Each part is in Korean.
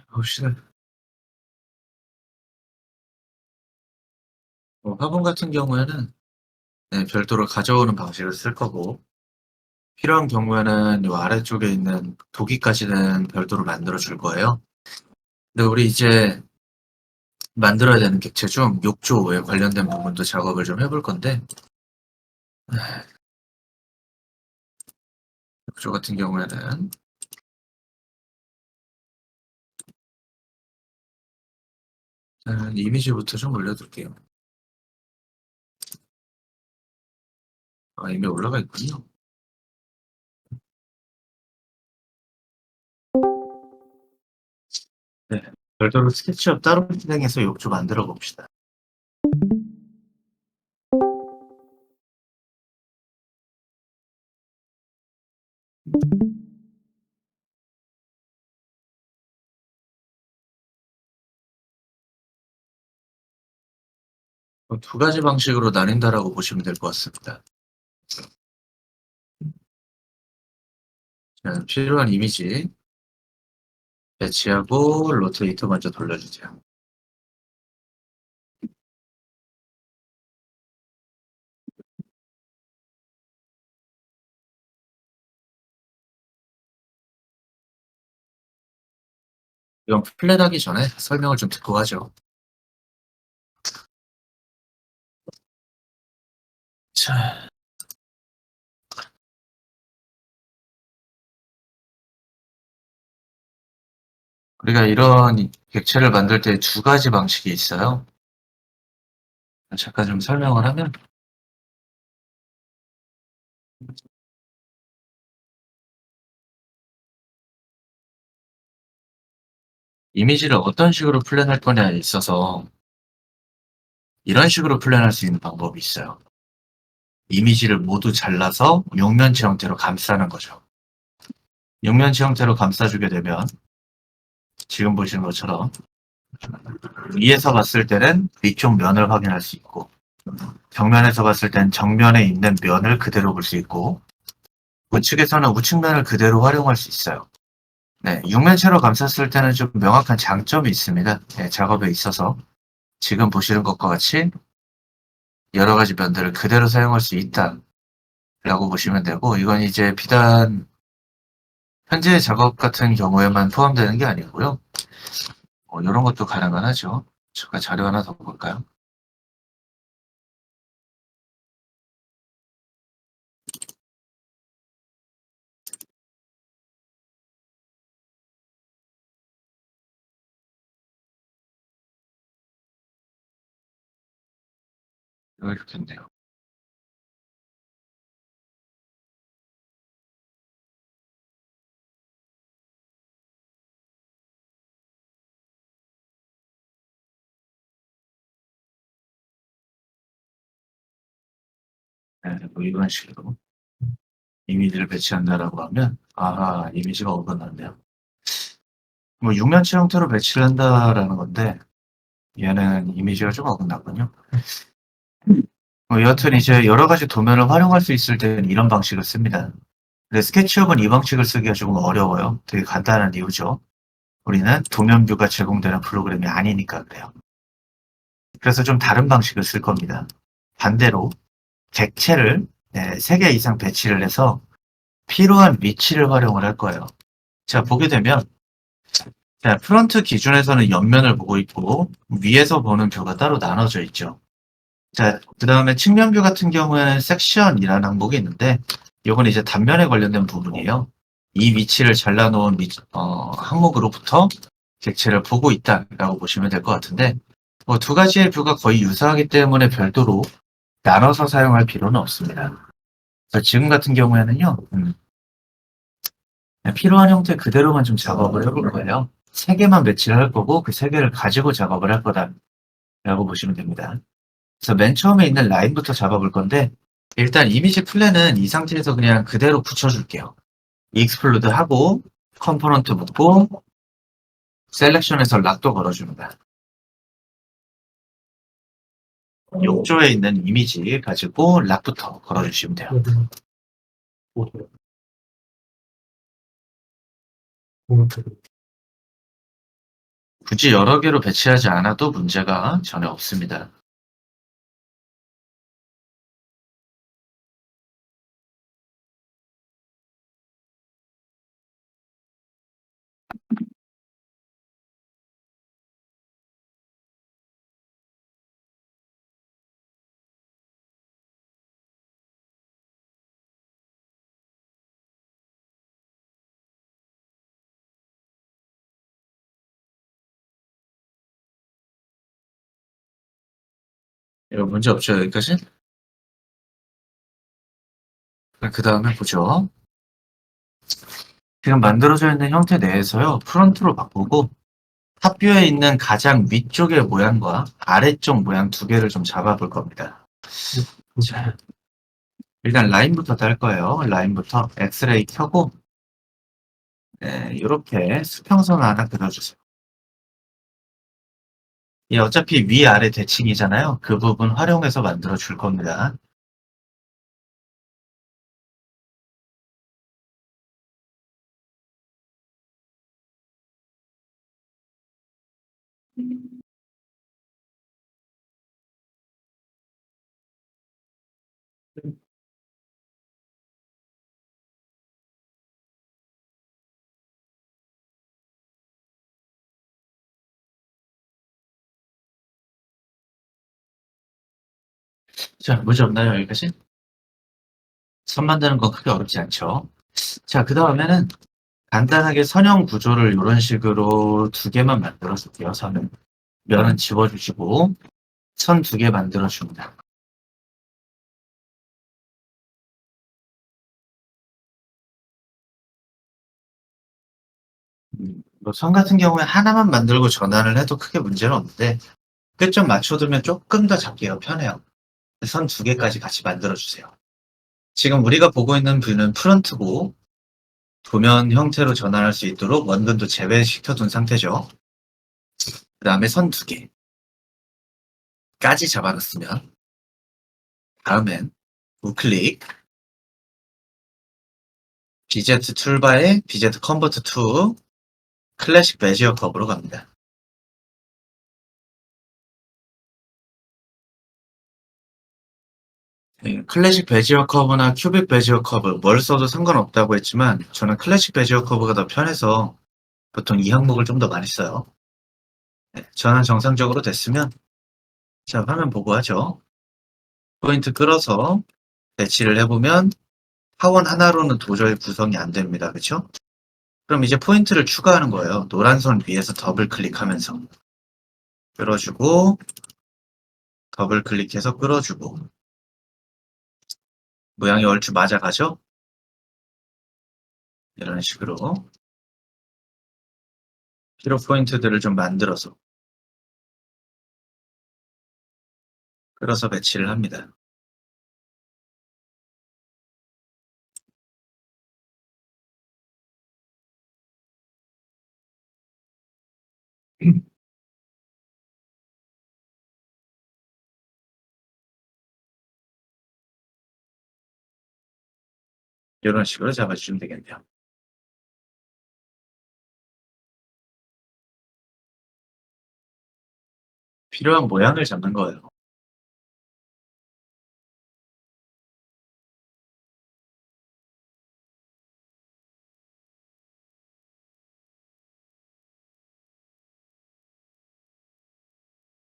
봅시다. 화분 같은 경우에는 별도로 가져오는 방식을 쓸 거고, 필요한 경우에는 요 아래쪽에 있는 도기까지는 별도로 만들어 줄 거예요. 근데 우리 이제 만들어야 되는 객체 중 욕조에 관련된 부분도 작업을 좀 해볼 건데, 욕조 같은 경우에는 이미지부터 좀 올려둘게요. 이미 올라가 있군요. 네, 별도로 스케치업 따로 진행해서 욕조 만들어 봅시다. 두 가지 방식으로 나뉜다라고 보시면 될 것 같습니다. 자, 필요한 이미지 배치하고 로테이터 먼저 돌려주세요. 이건 플랫하기 전에 설명을 좀 듣고 가죠. 자, 우리가 이런 객체를 만들 때 두 가지 방식이 있어요. 잠깐 좀 설명을 하면, 이미지를 어떤 식으로 플랜할 거냐에 있어서 이런 식으로 플랜할 수 있는 방법이 있어요. 이미지를 모두 잘라서 육면체 형태로 감싸는 거죠. 육면체 형태로 감싸주게 되면 지금 보시는 것처럼 위에서 봤을 때는 위쪽 면을 확인할 수 있고, 정면에서 봤을 땐 정면에 있는 면을 그대로 볼 수 있고, 우측에서는 우측면을 그대로 활용할 수 있어요. 네, 육면체로 감쌌을 때는 좀 명확한 장점이 있습니다. 네, 작업에 있어서 지금 보시는 것과 같이 여러 가지 면들을 그대로 사용할 수 있다라고 보시면 되고, 이건 이제 비단 현재 작업 같은 경우에만 포함되는 게 아니고요. 이런 것도 가능은 하죠. 잠깐 자료 하나 더 볼까요? 이렇게 있네요. 네, 뭐 이런 식으로 이미지를 배치한다라고 하면, 이미지가 어긋났네요. 뭐 육면체 형태로 배치를 한다라는 건데, 얘는 이미지가 좀 어긋났군요. 여하튼 이제 여러 가지 도면을 활용할 수 있을 때는 이런 방식을 씁니다. 근데 스케치업은 이 방식을 쓰기가 조금 어려워요. 되게 간단한 이유죠. 우리는 도면 뷰가 제공되는 프로그램이 아니니까 그래요. 그래서 좀 다른 방식을 쓸 겁니다. 반대로 객체를 3개 이상 배치를 해서 필요한 위치를 활용을 할 거예요. 자, 보게 되면 자, 프론트 기준에서는 옆면을 보고 있고 위에서 보는 뷰가 따로 나눠져 있죠. 자, 그다음에 측면 뷰 같은 경우에는 섹션이라는 항목이 있는데 요건 이제 단면에 관련된 부분이에요. 이 위치를 잘라놓은 항목으로부터 객체를 보고 있다라고 보시면 될 것 같은데 두 가지의 뷰가 거의 유사하기 때문에 별도로 나눠서 사용할 필요는 없습니다. 그래서 지금 같은 경우에는요, 필요한 형태 그대로만 좀 작업을 해볼 거예요. 3개만 배치를 할 거고 그 3개를 가지고 작업을 할 거다라고 보시면 됩니다. 그래서 맨 처음에 있는 라인부터 잡아볼 건데 일단 이미지 플랜은 이 상태에서 그냥 그대로 붙여줄게요. 익스플로드 하고 컴포넌트 묶고 셀렉션에서 락도 걸어줍니다. 욕조에 있는 이미지 가지고 락부터 걸어주시면 돼요. 굳이 여러 개로 배치하지 않아도 문제가 전혀 없습니다. 이거 문제 없죠, 여기까지? 그 다음에 보죠. 지금 만들어져 있는 형태 내에서요, 프론트로 바꾸고 탑뷰에 있는 가장 위쪽의 모양과 아래쪽 모양 두 개를 좀 잡아볼 겁니다. 자, 일단 라인부터 딸 거예요. 라인부터 엑스레이 켜고 네, 이렇게 수평선 하나 그려주세요. 이 어차피 위아래 대칭이잖아요. 그 부분 활용해서 만들어 줄 겁니다. 자, 문제 없나요, 여기까지? 선 만드는 건 크게 어렵지 않죠. 자, 그 다음에는 간단하게 선형 구조를 이런 식으로 두 개만 만들어 줄게요. 선은. 면은 지워주시고 선 두 개 만들어 줍니다. 뭐선 같은 경우에 하나만 만들고 전환을 해도 크게 문제는 없는데 끝점 맞춰두면 조금 더 잡기가 편해요. 선 두 개까지 같이 만들어 주세요. 지금 우리가 보고 있는 뷰는 프런트고 도면 형태로 전환할 수 있도록 원근도 제외시켜 둔 상태죠. 그 다음에 선 두 개까지 잡아놨으면 다음엔 우클릭 BZ 툴바에 BZ 컨버트 투 클래식 베지어 컵으로 갑니다. 네, 클래식 베지어 커브나 큐빅 베지어 커브 뭘 써도 상관없다고 했지만 저는 클래식 베지어 커브가 더 편해서 보통 이 항목을 좀 더 많이 써요. 네, 전환 정상적으로 됐으면 자 화면 보고 하죠. 포인트 끌어서 배치를 해보면 타원 하나로는 도저히 구성이 안 됩니다. 그쵸? 그럼 이제 포인트를 추가하는 거예요. 노란 선 위에서 더블 클릭하면서 끌어주고 더블 클릭해서 끌어주고 모양이 얼추 맞아가죠? 이런 식으로 피로 포인트들을 좀 만들어서 끌어서 배치를 합니다. 이런 식으로 잡아주시면 되겠네요. 필요한 모양을 잡는 거예요.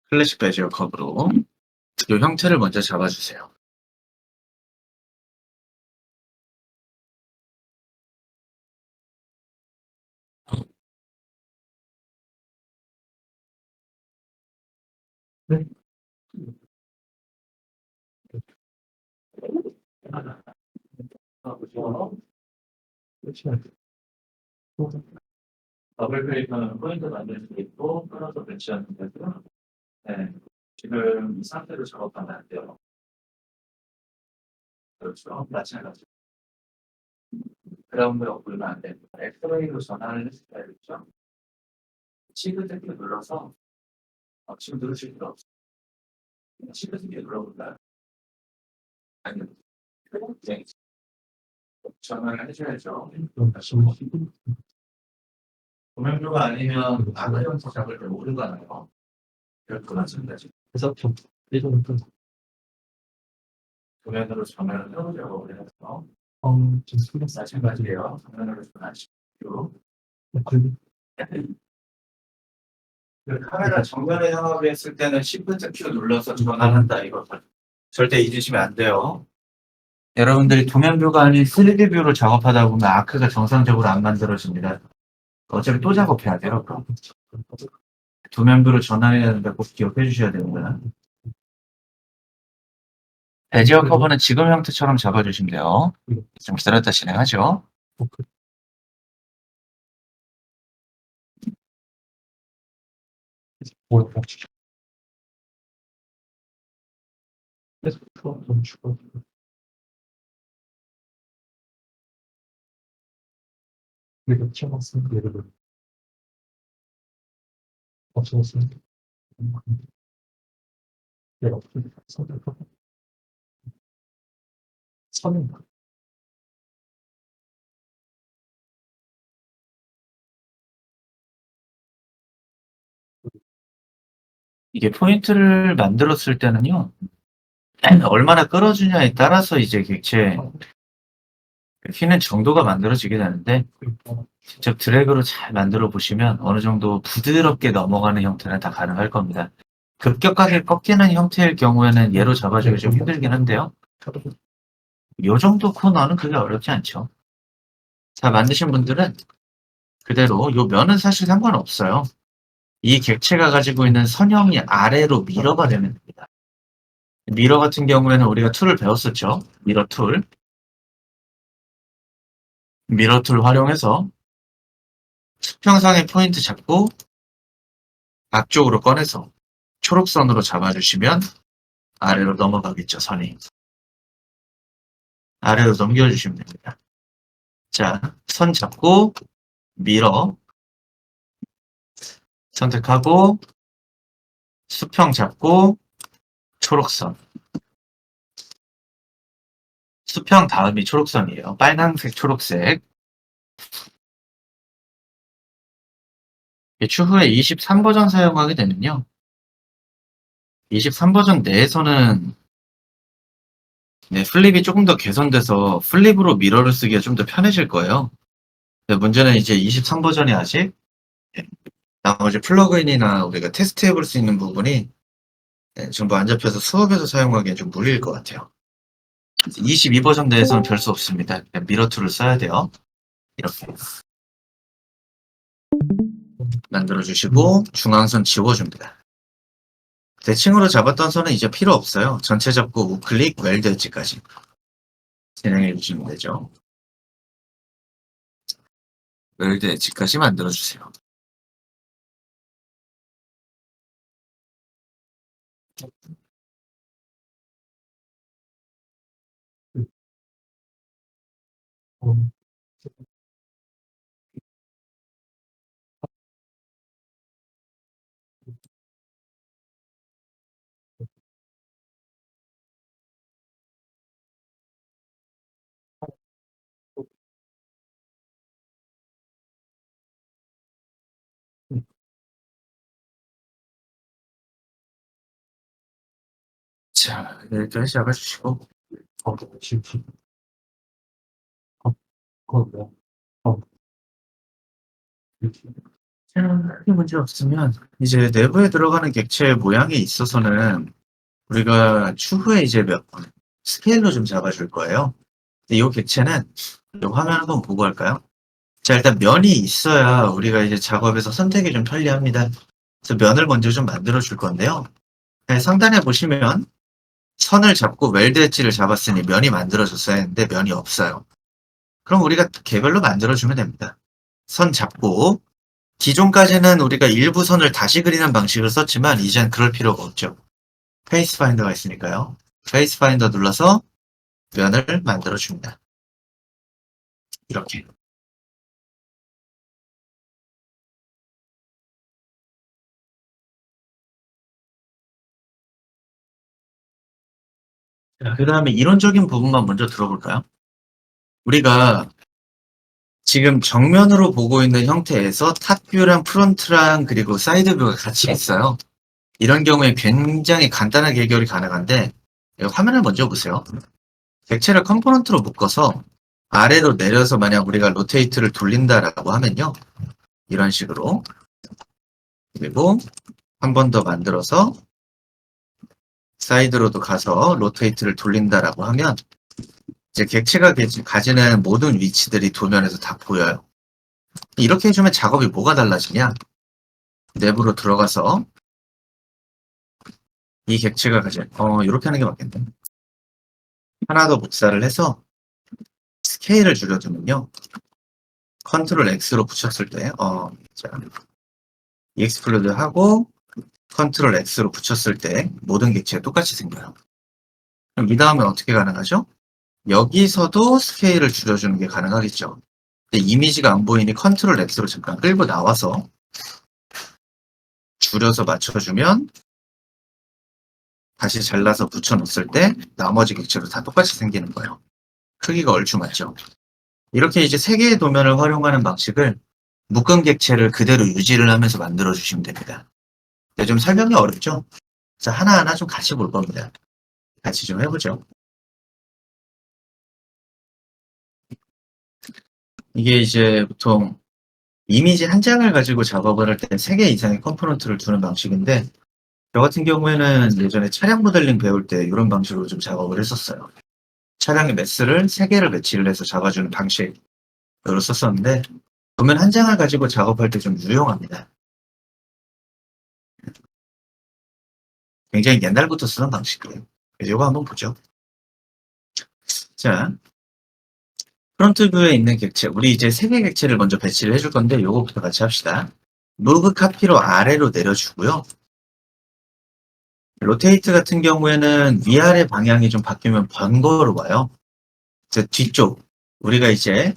클래식 베지어 컵으로 이 형태를 먼저 잡아주세요. 네. 더블 클릭하면 포인트 만들 수 있고 끌어서 배치하는 거고요. 네. 지금 이 상태로 작업하면 안 돼요. 그렇죠. 마찬가지. 그라운드에 엎으면 안 됩니다. 엑스레이로 전환을 했을 때 있죠. 시그널 눌러서 지금 누르실 필요 없어요. 시그널 눌러볼까요? 아니요. 네. 전환을 해줘야죠. 다시 도면도가 아니면 아크 형태 잡을 때 오류가 나요. 그것도 마찬가지. 그래서 좀 일종은 좀 도면으로 전면을 세로 작업을 해서 좀 신경 마찬가지예요. 도면으로 전환시키고 걸리 그 카메라 정면에 향하게 했을 때는 Shift q 눌러서 전환한다 이거 절대 잊으시면 안 돼요. 여러분들이 도면뷰가 아닌 3D 뷰로 작업하다 보면 아크가 정상적으로 안 만들어집니다. 어차피 또 작업해야 돼요. 그럼. 도면뷰로 전환해야 되는데 꼭 기억해 주셔야 됩니다. 베지어 커브는 지금 형태처럼 잡아주시면 돼요. 좀 기다렸다 진행하죠. 뭐야? 계속 좀 죽어. 우리가 키워놨으면 예를 들어 없어졌으면 얘가 없으니까 선택하고 선행 이게 포인트를 만들었을 때는요. 얼마나 끌어주냐에 따라서 이제 객체 휘는 정도가 만들어지게 되는데 직접 드래그로 잘 만들어 보시면 어느 정도 부드럽게 넘어가는 형태는 다 가능할 겁니다. 급격하게 꺾이는 형태일 경우에는 얘로 잡아주기 좀 힘들긴 한데요. 요 정도 코너는 그게 어렵지 않죠. 자, 만드신 분들은 그대로 요 면은 사실 상관없어요. 이 객체가 가지고 있는 선형이 아래로 미러가 되면 됩니다. 미러 같은 경우에는 우리가 툴을 배웠었죠. 미러 툴. 미러 툴 활용해서 수평상의 포인트 잡고 앞쪽으로 꺼내서 초록선으로 잡아주시면 아래로 넘어가겠죠, 선이. 아래로 넘겨주시면 됩니다. 자, 선 잡고 미러 선택하고 수평 잡고 초록선. 수평 다음이 초록선이에요. 빨간색, 초록색. 추후에 23버전 사용하게 되면요. 23버전 내에서는 네, 플립이 조금 더 개선돼서 플립으로 미러를 쓰기가 좀 더 편해질 거예요. 문제는 이제 23버전이 아직 나머지 플러그인이나 우리가 테스트해 볼 수 있는 부분이 전부 안 잡혀서 수업에서 사용하기엔 좀 무리일 것 같아요. 22버전 내에서는 별 수 없습니다. 미러 툴을 써야 돼요. 이렇게 만들어주시고 중앙선 지워줍니다. 대칭으로 잡았던 선은 이제 필요 없어요. 전체 잡고 우클릭 웰드 엣지까지 진행해 주시면 되죠. 웰드 엣지까지 만들어주세요. 자, 여기까지 잡아주시고 지금 그거 뭐야? 크게 문제 없으면 이제 내부에 들어가는 객체의 모양에 있어서는 우리가 추후에 이제 스케일로 좀 잡아줄 거예요. 근데 이 객체는 이 화면 한번 보고 할까요? 자, 일단 면이 있어야 우리가 이제 작업에서 선택이 좀 편리합니다. 그래서 면을 먼저 좀 만들어 줄 건데요. 네, 상단에 보시면 선을 잡고 웰드 엣지를 잡았으니 면이 만들어졌어야 했는데 면이 없어요. 그럼 우리가 개별로 만들어주면 됩니다. 선 잡고 기존까지는 우리가 일부 선을 다시 그리는 방식을 썼지만 이젠 그럴 필요가 없죠. 페이스 파인더가 있으니까요. 페이스 파인더 눌러서 면을 만들어줍니다. 이렇게. 그 다음에 이론적인 부분만 먼저 들어볼까요? 우리가 지금 정면으로 보고 있는 형태에서 탑뷰랑 프론트랑 그리고 사이드 뷰가 같이 있어요. 이런 경우에 굉장히 간단하게 해결이 가능한데 화면을 먼저 보세요. 객체를 컴포넌트로 묶어서 아래로 내려서 만약 우리가 로테이트를 돌린다라고 하면요. 이런 식으로 그리고 한 번 더 만들어서 사이드로도 가서 로테이트를 돌린다라고 하면 이제 객체가 가지는 모든 위치들이 도면에서 다 보여요. 이렇게 해주면 작업이 뭐가 달라지냐? 내부로 들어가서 이 객체가 가진 이렇게 하는 게 맞겠네. 하나 더 복사를 해서 스케일을 줄여주면요. 컨트롤 X로 붙였을 때 자, 익스플로드 하고 컨트롤 X로 붙였을 때 모든 객체가 똑같이 생겨요. 그럼 이 다음에 어떻게 가능하죠? 여기서도 스케일을 줄여주는 게 가능하겠죠. 근데 이미지가 안 보이니 컨트롤 X로 잠깐 끌고 나와서 줄여서 맞춰주면 다시 잘라서 붙여놓았을 때 나머지 객체도 다 똑같이 생기는 거예요. 크기가 얼추 맞죠? 이렇게 이제 세 개의 도면을 활용하는 방식을 묶음 객체를 그대로 유지를 하면서 만들어 주시면 됩니다. 근데 좀 설명이 어렵죠? 그래서 하나하나 좀 같이 볼 겁니다. 같이 좀 해보죠. 이게 이제 보통 이미지 한 장을 가지고 작업을 할 때 3개 이상의 컴포넌트를 두는 방식인데 저 같은 경우에는 예전에 차량 모델링 배울 때 이런 방식으로 좀 작업을 했었어요. 차량의 매스를 3개를 배치를 해서 잡아주는 방식으로 썼었는데 도면 한 장을 가지고 작업할 때 좀 유용합니다. 굉장히 옛날부터 쓰던 방식이에요. 그래서 이거 한번 보죠. 자, 프론트 뷰에 있는 객체, 우리 이제 3개 객체를 먼저 배치를 해줄 건데 요거부터 같이 합시다. 무브 카피로 아래로 내려주고요. 로테이트 같은 경우에는 위아래 방향이 좀 바뀌면 번거로워요. 그래서 뒤쪽, 우리가 이제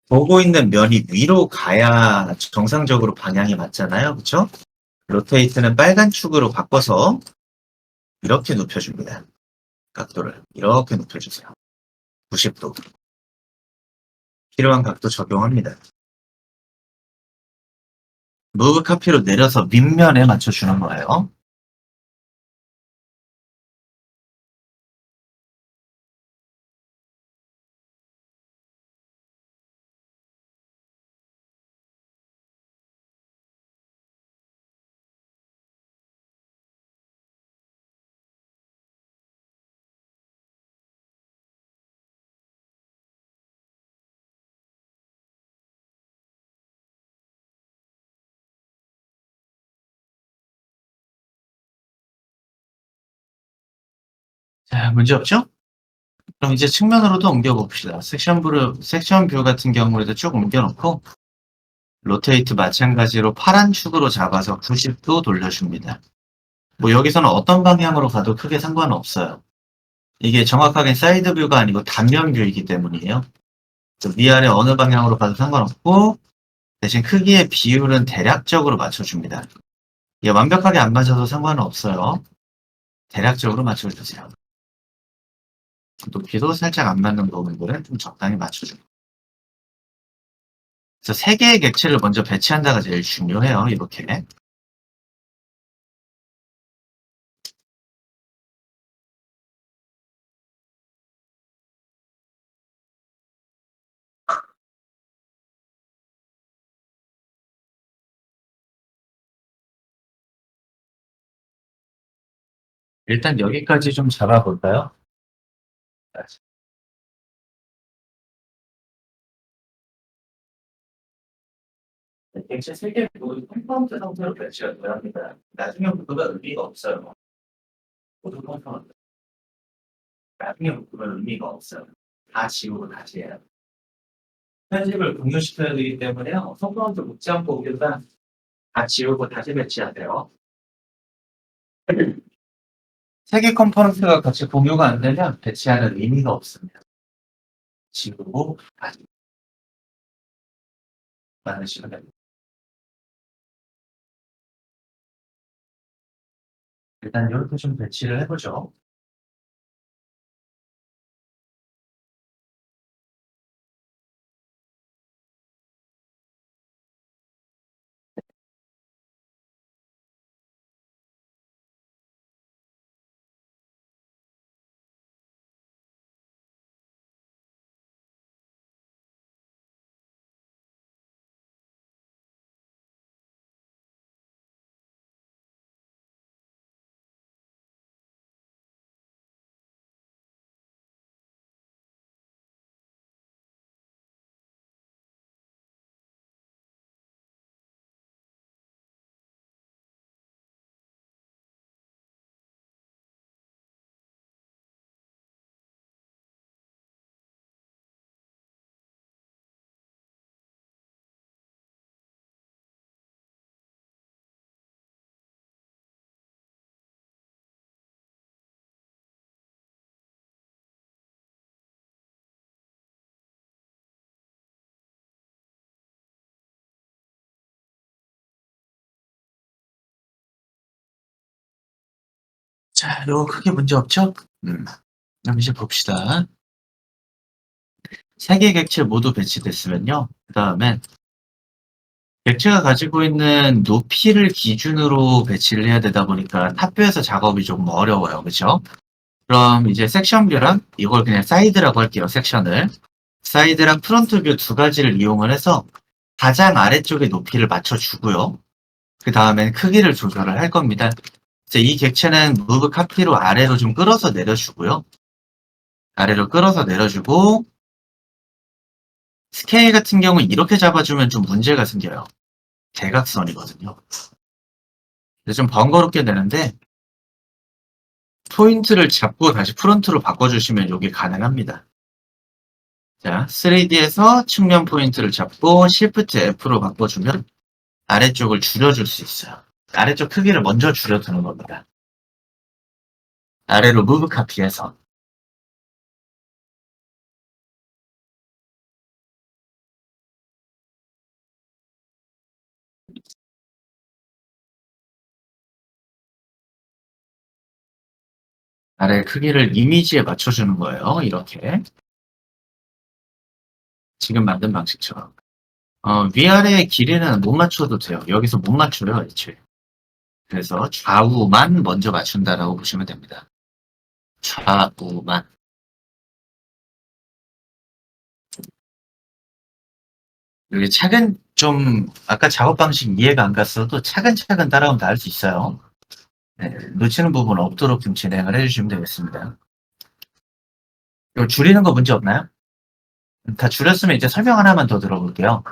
보고 있는 면이 위로 가야 정상적으로 방향이 맞잖아요. 그쵸? 로테이트는 빨간 축으로 바꿔서 이렇게 눕혀줍니다. 각도를 이렇게 눕혀주세요. 90도. 필요한 각도 적용합니다. 무브 카피로 내려서 밑면에 맞춰주는 거예요. 자, 문제 없죠? 그럼 이제 측면으로도 옮겨봅시다. 섹션 뷰 같은 경우에도 쭉 옮겨놓고 로테이트 마찬가지로 파란 축으로 잡아서 90도 돌려줍니다. 뭐 여기서는 어떤 방향으로 가도 크게 상관은 없어요. 이게 정확하게 사이드 뷰가 아니고 단면 뷰이기 때문이에요. 위아래 어느 방향으로 가도 상관없고 대신 크기의 비율은 대략적으로 맞춰줍니다. 이게 완벽하게 안 맞아도 상관은 없어요. 대략적으로 맞춰주세요. 높이도 살짝 안 맞는 부분들은 좀 적당히 맞춰줍니다. 그래서 3개의 객체를 먼저 배치한다가 제일 중요해요. 이렇게. 일단 여기까지 좀 잡아볼까요? 객체 3개 모두 컴파운드 상태로 배치가 돼야 합니다. 나중에 묶으면 의미가 없어요. 모두 컴파운드. 나중에 묶으면 의미가 없어요. 다 지우고 다시 해야 돼요. 편집을 공유시켜야 되기 때문에요. 컴파운드 묶지 않고 일단 다 지우고 다시 배치하세요. 3개 컴포넌트가 같이 공유가 안 되면 배치하는 의미가 없습니다. 지우고 다시 만드시면 됩니다. 일단 이렇게 좀 배치를 해보죠. 자, 요 크게 문제 없죠? 그럼 이제 봅시다. 세 개의 객체 모두 배치됐으면요. 그 다음엔 객체가 가지고 있는 높이를 기준으로 배치를 해야 되다 보니까 탑뷰에서 작업이 조금 어려워요. 그쵸? 그럼 이제 섹션뷰랑 이걸 그냥 사이드라고 할게요. 섹션을. 사이드랑 프론트 뷰 두 가지를 이용을 해서 가장 아래쪽의 높이를 맞춰주고요. 그 다음엔 크기를 조절을 할 겁니다. 이제 이 객체는 무브 카피로 아래로 좀 끌어서 내려주고요. 아래로 끌어서 내려주고 스케일 같은 경우 이렇게 잡아주면 좀 문제가 생겨요. 대각선이거든요. 그래서 좀 번거롭게 되는데 포인트를 잡고 다시 프론트로 바꿔주시면 이게 가능합니다. 자, 3D에서 측면 포인트를 잡고 Shift F로 바꿔주면 아래쪽을 줄여줄 수 있어요. 아래쪽 크기를 먼저 줄여두는 겁니다. 아래로 무브 카피해서. 아래 크기를 이미지에 맞춰주는 거예요. 이렇게. 지금 만든 방식처럼. 위아래의 길이는 못 맞춰도 돼요. 여기서 못 맞춰요, 애초에. 그래서 좌우만 먼저 맞춘다라고 보시면 됩니다. 좌우만. 여기 아까 작업 방식 이해가 안 갔어도 차근차근 따라오면 다 할 수 있어요. 네, 놓치는 부분 없도록 좀 진행을 해주시면 되겠습니다. 이거 줄이는 거 문제 없나요? 다 줄였으면 이제 설명 하나만 더 들어볼게요.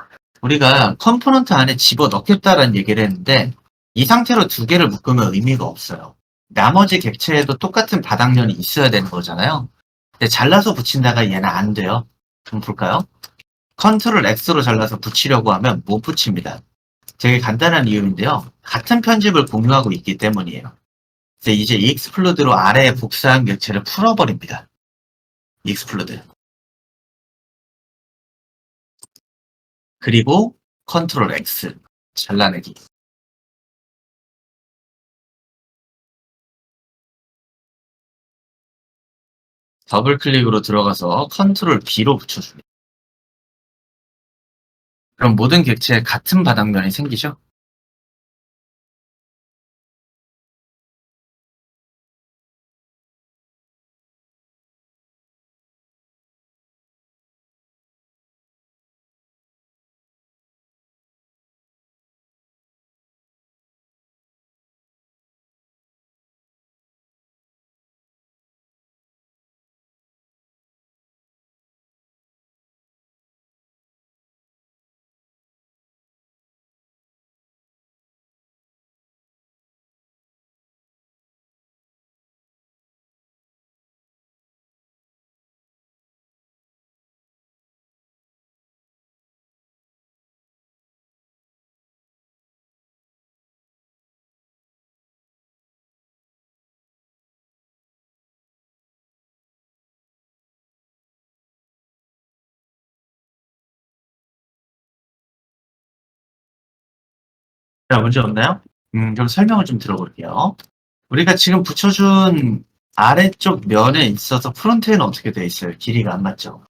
우리가 컴포넌트 안에 집어 넣겠다라는 얘기를 했는데 이 상태로 두 개를 묶으면 의미가 없어요. 나머지 객체에도 똑같은 바닥면이 있어야 되는 거잖아요. 근데 잘라서 붙인다가 얘는 안 돼요. 좀 볼까요? 컨트롤 X로 잘라서 붙이려고 하면 못 붙입니다. 되게 간단한 이유인데요. 같은 편집을 공유하고 있기 때문이에요. 이제 익스플로드로 아래에 복사한 객체를 풀어버립니다. 익스플로드. 그리고 컨트롤 X 잘라내기. 더블 클릭으로 들어가서 컨트롤 B로 붙여줍니다. 그럼 모든 객체에 같은 바닥면이 생기죠? 자, 문제 없나요? 그럼 설명을 좀 들어볼게요. 우리가 지금 붙여준 아래쪽 면에 있어서 프론트에는 어떻게 돼 있어요? 길이가 안 맞죠?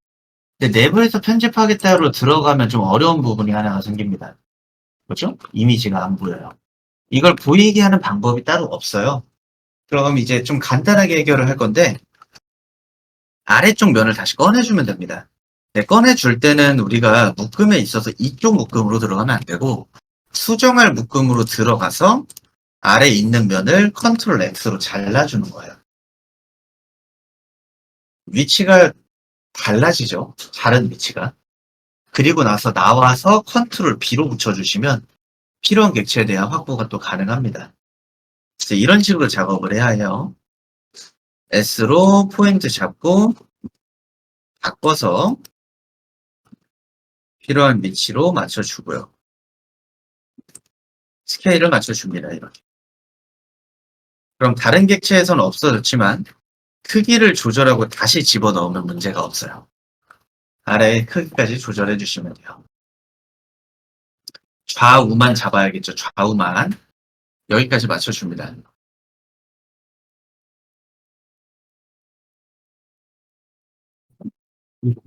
근데 내부에서 편집하겠다로 들어가면 좀 어려운 부분이 하나가 생깁니다. 그렇죠? 이미지가 안 보여요. 이걸 보이게 하는 방법이 따로 없어요. 그럼 이제 좀 간단하게 해결을 할 건데 아래쪽 면을 다시 꺼내주면 됩니다. 네, 꺼내줄 때는 우리가 묶음에 있어서 이쪽 묶음으로 들어가면 안 되고 수정할 묶음으로 들어가서 아래 있는 면을 컨트롤 X로 잘라주는 거예요. 위치가 달라지죠. 다른 위치가. 그리고 나서 나와서 컨트롤 B로 붙여주시면 필요한 객체에 대한 확보가 또 가능합니다. 이제 이런 식으로 작업을 해야 해요. S로 포인트 잡고 바꿔서 필요한 위치로 맞춰주고요. 스케일을 맞춰줍니다. 이렇게. 그럼 다른 객체에서는 없어졌지만 크기를 조절하고 다시 집어넣으면 문제가 없어요. 아래의 크기까지 조절해 주시면 돼요. 좌우만 잡아야겠죠. 좌우만. 여기까지 맞춰줍니다. 이거.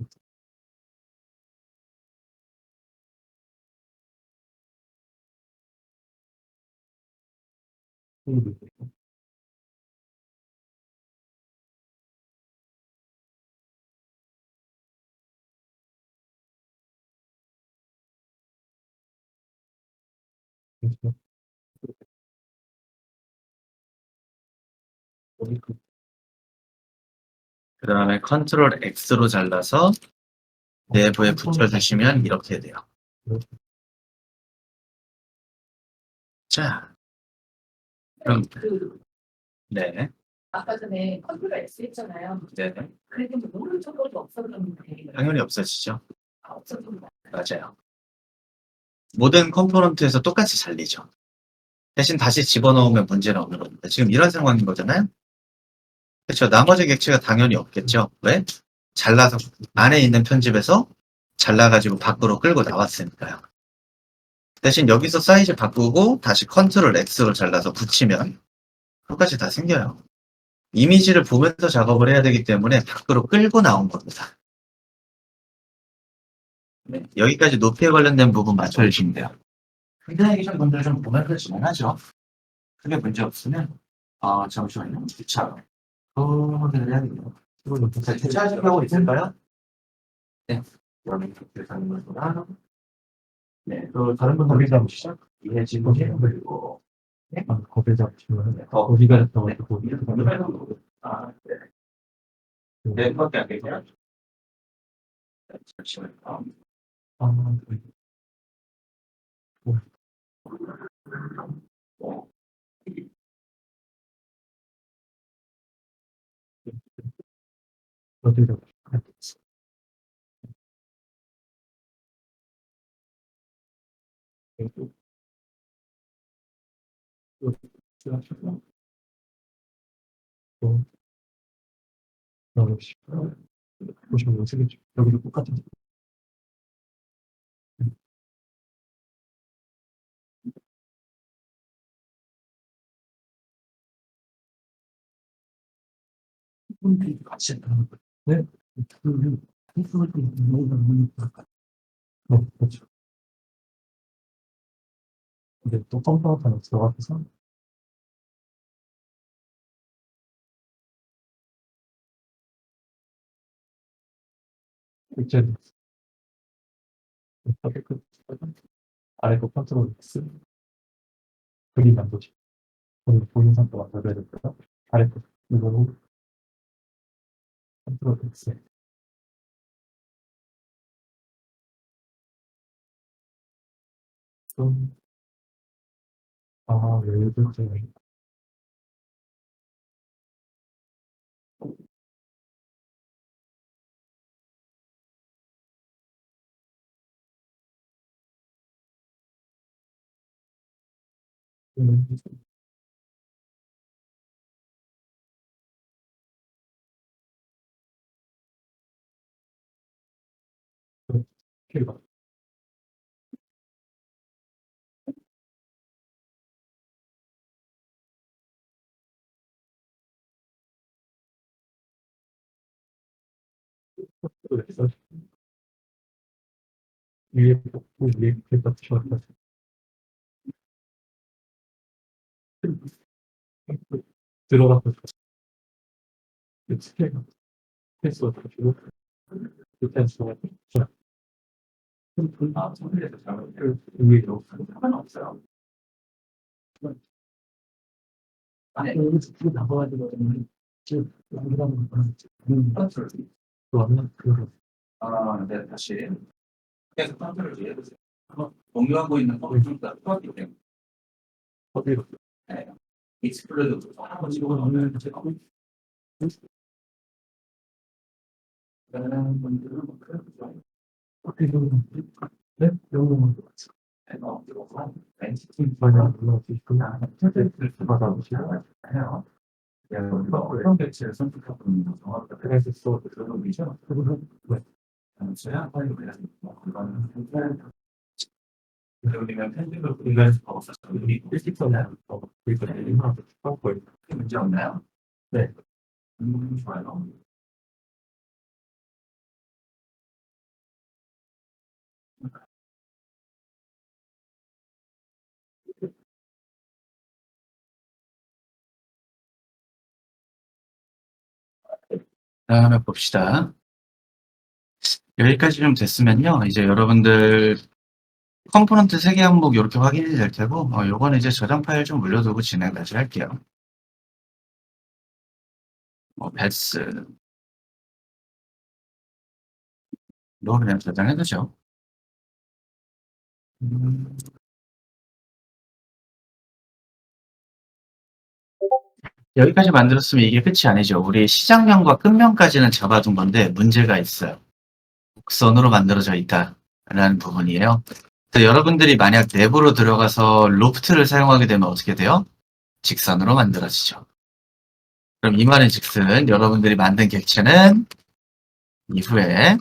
이거. 이거. 이거. 그 다음에 컨트롤 X로 잘라서 내부에 붙여주시면 이렇게 돼요. 자, 그럼 네, 아까 전에 컨트롤 X 했잖아요. 네, 그래도 오른쪽으로 없어졌는데. 당연히 없어지죠. 없어졌나? 맞아요. 모든 컴포넌트에서 똑같이 잘리죠. 대신 다시 집어넣으면 문제는 없는 겁니다. 지금 이런 상황인 거잖아요. 그렇죠. 나머지 객체가 당연히 없겠죠. 왜? 잘라서 안에 있는 편집에서 잘라가지고 밖으로 끌고 나왔으니까요. 대신 여기서 사이즈 바꾸고 다시 컨트롤 X로 잘라서 붙이면 똑같이 다 생겨요. 이미지를 보면서 작업을 해야 되기 때문에 밖으로 끌고 나온 겁니다. 네, 여기까지 높이에 관련된 부분 맞춰주시면 돼요. 흔들어 계신 분들 좀 보면서 진행하죠. 크게 문제 없으면 잠시만요. 주차. 를 해야겠네요. 자, 주차하시는 경우 있을까요? 네. 여러분 이렇게 가는 거구나. 네. 또 다른 분들 거기 잡으시죠? 이해 지금 그리고 거기 잡으시면 거기가 거기가 잡아가지고 이렇게 건너가는 아, 네. 네, 그밖에 안 되죠. 잠시만요. 아, 어디 잡으시죠? 보시면 연습이죠. 여기도 똑같은. 같이 하는 거예요. 네. 그렇죠. 근데 또 컴퓨터가 들어가서 이제 아래 거 컨트롤 X 그림 만들지. 오늘 보는 상도 만들어야 되고요. 아래 거 이거로 컨트롤 X. 좀, 왜 이렇게 음, 이렇게 봐. 그래서 위에 뽑고 위에 글자 붙여서 들어가서 스케일 패스워드 가지고 패스워드 선택해서 위에로 상관없어요. 아니 여기서 뒤로 나가가지고 지금 여기라는 거는 그러면 그거를 네, 다시 계속 컨트롤 G 해보세요. 공유하고 있는 컴퓨터가 똑같기 때문에 어디로 네. 익스플로드 한번 이거 집어넣으면 넣으면 제가 다른 분들은 뭐 그런 거 어디로 네? 영어만 넣어서 왠지 만약 올라오시거나 선택을 받아보시면 해요. 어떤 배치를 선택하고 있는 거 정확하게 그래서 또 그런 거죠. 그거는 네. 저야 빨리 그래서 그거는 그러면 편집을 공유할 수가 없어서 우리 일직선으로 그리고 이마도 꺾고 문제 없나요? 네. 좋아요. 다음에 봅시다. 여기까지 좀 됐으면요. 이제 여러분들 컴포넌트 3개 항목 이렇게 확인이 될 테고, 요거는 이제 저장 파일 좀 올려두고 진행까지 할게요. 배스. 로 그냥 저장해두죠. 여기까지 만들었으면 이게 끝이 아니죠. 우리 시작면과 끝면까지는 잡아둔 건데 문제가 있어요. 곡선으로 만들어져 있다라는 부분이에요. 그래서 여러분들이 만약 내부로 들어가서 로프트를 사용하게 되면 어떻게 돼요? 직선으로 만들어지죠. 그럼 이 말은 즉슨 여러분들이 만든 객체는 이후에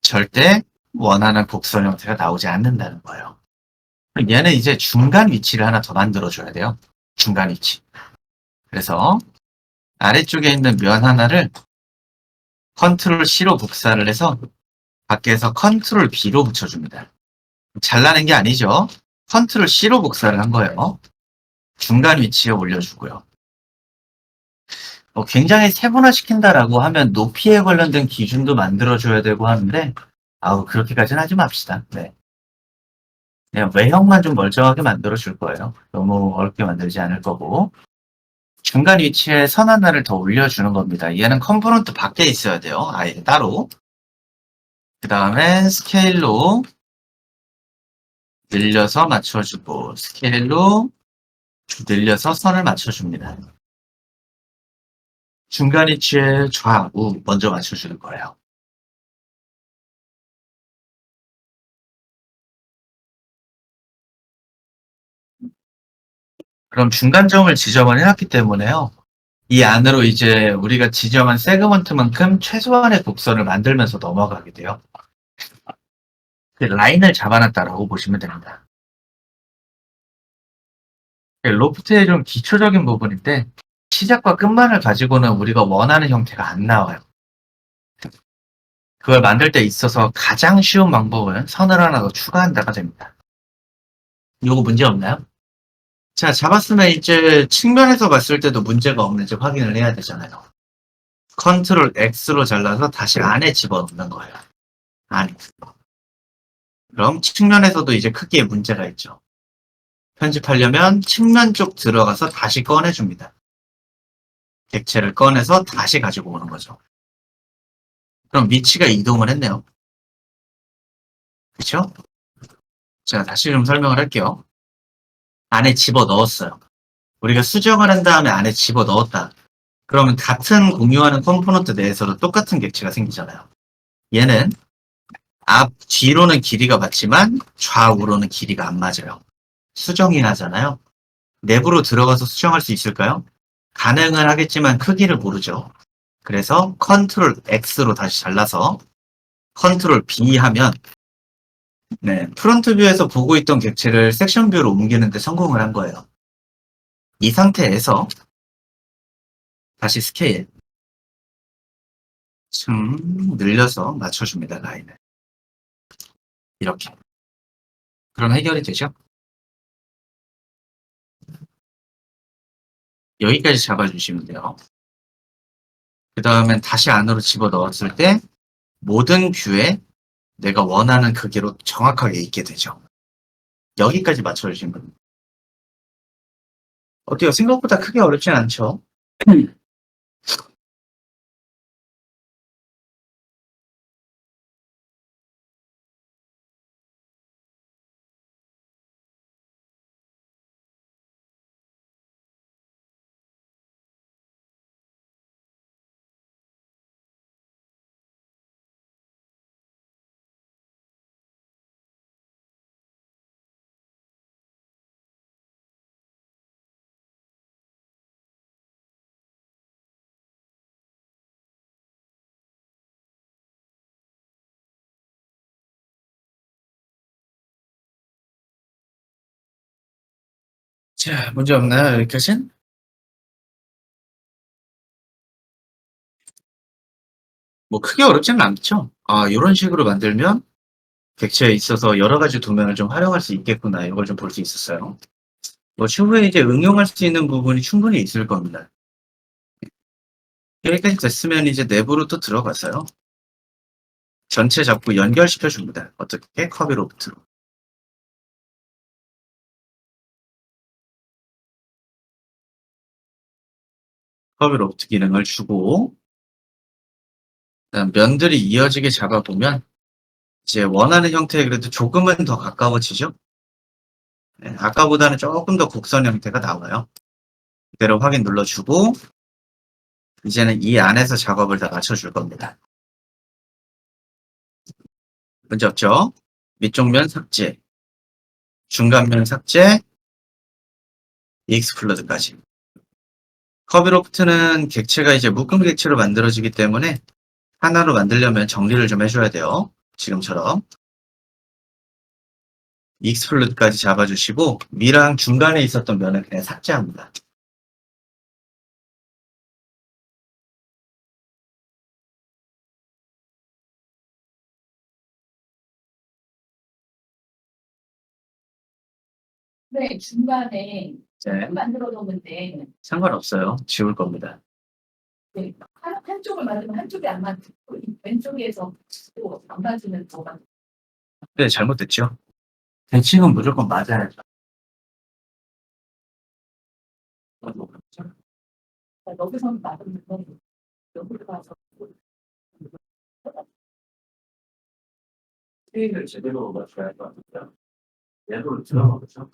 절대 원하는 곡선 형태가 나오지 않는다는 거예요. 그럼 얘는 이제 중간 위치를 하나 더 만들어줘야 돼요. 중간 위치. 그래서 아래쪽에 있는 면 하나를 컨트롤 C로 복사를 해서 밖에서 컨트롤 B로 붙여줍니다. 잘라낸 게 아니죠. 컨트롤 C로 복사를 한 거예요. 중간 위치에 올려주고요. 굉장히 세분화시킨다라고 하면 높이에 관련된 기준도 만들어줘야 되고 하는데 그렇게까지는 하지 맙시다. 네. 그냥 외형만 좀 멀쩡하게 만들어줄 거예요. 너무 어렵게 만들지 않을 거고. 중간 위치에 선 하나를 더 올려주는 겁니다. 얘는 컴포넌트 밖에 있어야 돼요. 아예 따로. 그 다음에 스케일로 늘려서 맞춰주고 스케일로 늘려서 선을 맞춰줍니다. 중간 위치에 좌우 먼저 맞춰주는 거예요. 그럼 중간점을 지정을 해놨기 때문에요. 이 안으로 이제 우리가 지정한 세그먼트만큼 최소한의 곡선을 만들면서 넘어가게 돼요. 라인을 잡아놨다라고 보시면 됩니다. 로프트의 좀 기초적인 부분인데 시작과 끝만을 가지고는 우리가 원하는 형태가 안 나와요. 그걸 만들 때 있어서 가장 쉬운 방법은 선을 하나 더 추가한다가 됩니다. 요거 문제 없나요? 자, 잡았으면 이제 측면에서 봤을 때도 문제가 없는지 확인을 해야 되잖아요. 컨트롤 X로 잘라서 다시 안에 집어넣는 거예요. 안에. 그럼 측면에서도 이제 크기에 문제가 있죠. 편집하려면 측면 쪽 들어가서 다시 꺼내줍니다. 객체를 꺼내서 다시 가지고 오는 거죠. 그럼 위치가 이동을 했네요. 그렇죠? 자, 다시 좀 설명을 할게요. 안에 집어넣었어요. 우리가 수정을 한 다음에 안에 집어넣었다. 그러면 같은 공유하는 컴포넌트 내에서도 똑같은 객체가 생기잖아요. 얘는 뒤로는 길이가 맞지만 좌우로는 길이가 안 맞아요. 수정이 나잖아요. 내부로 들어가서 수정할 수 있을까요? 가능은 하겠지만 크기를 모르죠. 그래서 컨트롤 X로 다시 잘라서 컨트롤 B 하면 프론트 뷰에서 보고 있던 객체를 섹션 뷰로 옮기는데 성공을 한 거예요. 이 상태에서 다시 스케일 늘려서 맞춰줍니다. 라인을. 이렇게. 그럼 해결이 되죠? 여기까지 잡아주시면 돼요. 그 다음엔 다시 안으로 집어넣었을 때 모든 뷰에 내가 원하는 크기로 정확하게 있게 되죠. 여기까지 맞춰주시면 됩니다. 어때요? 생각보다 크게 어렵진 않죠? 자, 문제 없나요? 여기까지는? 뭐 크게 어렵지는 않죠. 이런 식으로 만들면 객체에 있어서 여러 가지 도면을 좀 활용할 수 있겠구나. 이걸 좀 볼 수 있었어요. 뭐 추후에 이제 응용할 수 있는 부분이 충분히 있을 겁니다. 여기까지 됐으면 이제 내부로 또 들어가서요. 전체 잡고 연결시켜 줍니다. 어떻게? 커비 로프트로. 커비 로프트 기능을 주고, 그다음 면들이 이어지게 잡아보면 이제 원하는 형태에 그래도 조금은 더 가까워지죠? 네, 아까보다는 조금 더 곡선 형태가 나와요. 그대로 확인 눌러주고, 이제는 이 안에서 작업을 다 맞춰줄 겁니다. 문제 없죠? 밑쪽 면 삭제, 중간 면 삭제, 익스플로드까지. 커비 로프트는 객체가 이제 묶음 객체로 만들어지기 때문에 하나로 만들려면 정리를 좀 해줘야 돼요. 지금처럼. 익스플로드까지 잡아주시고 미랑 중간에 있었던 면은 그냥 삭제합니다. 네, 중간에 네, 만들어 놓는데 상관없어요. 지울 겁니다. 네, 한쪽을 만들면 한쪽이 안 맞고 왼쪽에서 또 안 맞으면 더 맞고 네, 잘못됐죠? 대칭은 무조건 맞아야죠. 여기서는 맞으면 여기로 가서 스윙을 제대로 맞춰야 할 것 같아요. 내부로 들어가보죠.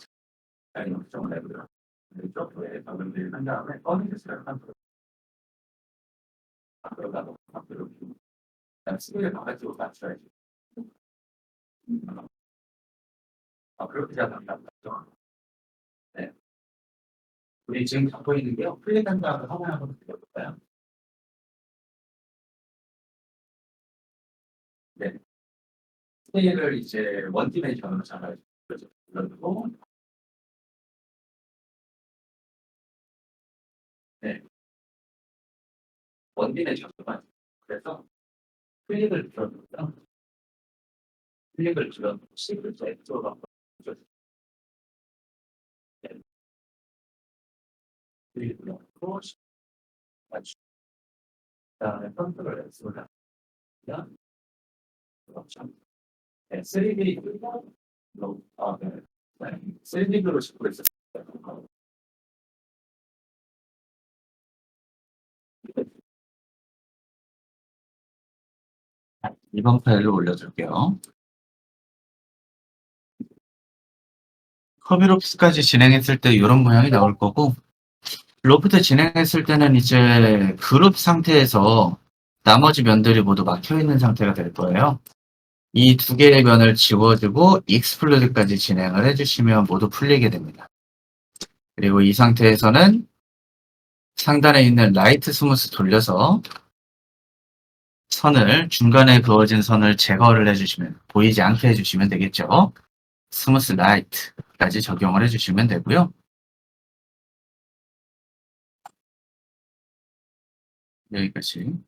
아니면 좀 내부로. 이쪽에 방금 한 다음에 꺼내겠어요. 앞으로 가고 앞으로. 그다음 스윙을 바깥으로 맞춰야지. 그렇게 잘한다. 네. 우리 지금 갖고 있는 게요. 플랫한 다음에 하나 한번 드려볼까요? 네. 스케일을 이제 원 디멘션으로 잡아야죠. 그리고 네. 원 디멘션으로만. 그래서 클릭을 들어놓고요. 클릭을 들어놓고 C를 X로 바꿔주죠. 네. 클릭을 들어놓고 맞추. 그다음에 컨트롤 X로 나가면 그렇죠. 네, 3D 그리고 네. 3D로 찍고 있어요. 이번 파일을 올려줄게요. 커비 로프트까지 진행했을 때 이런 모양이 나올 거고, 로프트 진행했을 때는 이제 그룹 상태에서 나머지 면들이 모두 막혀 있는 상태가 될 거예요. 이 두 개의 면을 지워주고 익스플로드까지 진행을 해주시면 모두 풀리게 됩니다. 그리고 이 상태에서는 상단에 있는 라이트 스무스 돌려서 선을, 중간에 그어진 선을 제거를 해주시면, 보이지 않게 해주시면 되겠죠. 스무스 라이트까지 적용을 해주시면 되고요. 여기까지.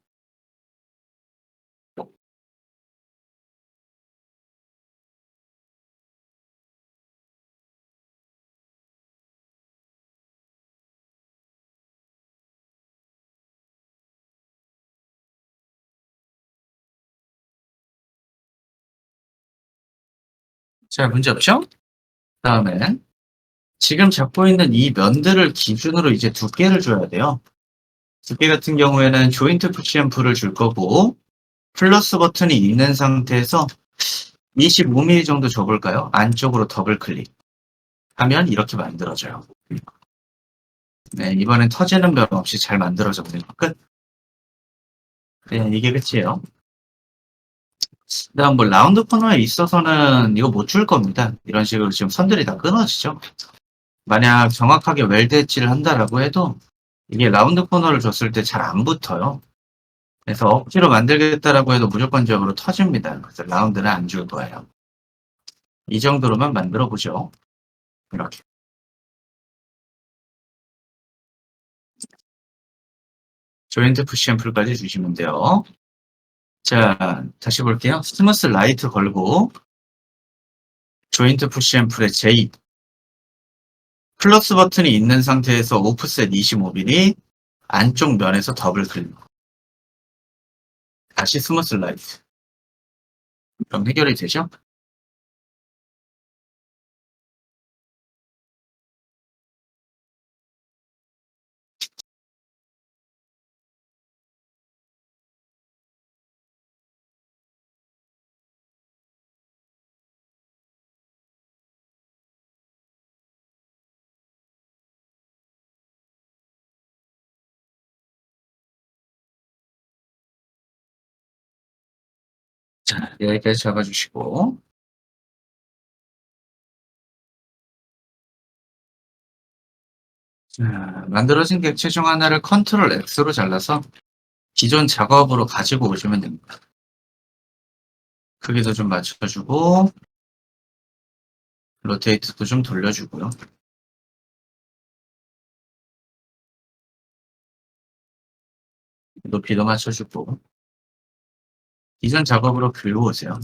자, 문제 없죠? 다음엔 지금 잡고 있는 이 면들을 기준으로 이제 두께를 줘야 돼요. 두께 같은 경우에는 조인트 푸시 앤 풀을 줄 거고, 플러스 버튼이 있는 상태에서 25mm 정도 줘볼까요? 안쪽으로 더블 클릭 하면 이렇게 만들어져요. 네, 이번엔 터지는 면 없이 잘 만들어졌네요. 끝. 네, 이게 끝이에요. 그다음 뭐 라운드 코너에 있어서는 이거 못 줄 겁니다. 이런 식으로 지금 선들이 다 끊어지죠. 만약 정확하게 웰드 엣지를 한다라고 해도 이게 라운드 코너를 줬을 때 잘 안 붙어요. 그래서 억지로 만들겠다라고 해도 무조건적으로 터집니다. 그래서 라운드는 안 줄 거예요. 이 정도로만 만들어 보죠. 이렇게. 조인트 푸시 앤 풀까지 주시면 돼요. 자, 다시 볼게요. 스무스 라이트 걸고 조인트 푸시 앤 풀의 J 플러스 버튼이 있는 상태에서 오프셋 25mm 안쪽 면에서 더블 클릭. 다시 스무스 라이트. 그럼 해결이 되죠? 자, 여기까지 잡아주시고. 자, 만들어진 객체 중 하나를 컨트롤 X로 잘라서 기존 작업으로 가지고 오시면 됩니다. 크기도 좀 맞춰주고, 로테이트도 좀 돌려주고요. 높이도 맞춰주고, 기존 작업으로 그리고 오세요.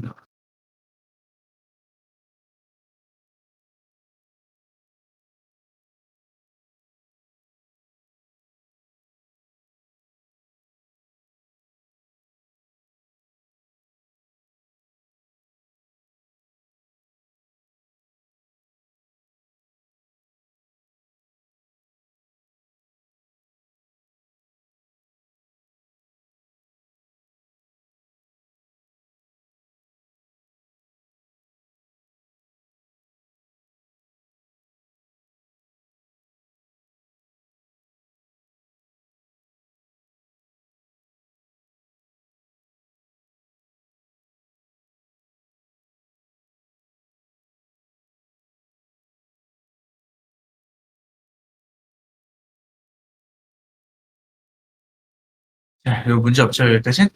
자, 이거 문제 없죠? 여기까지?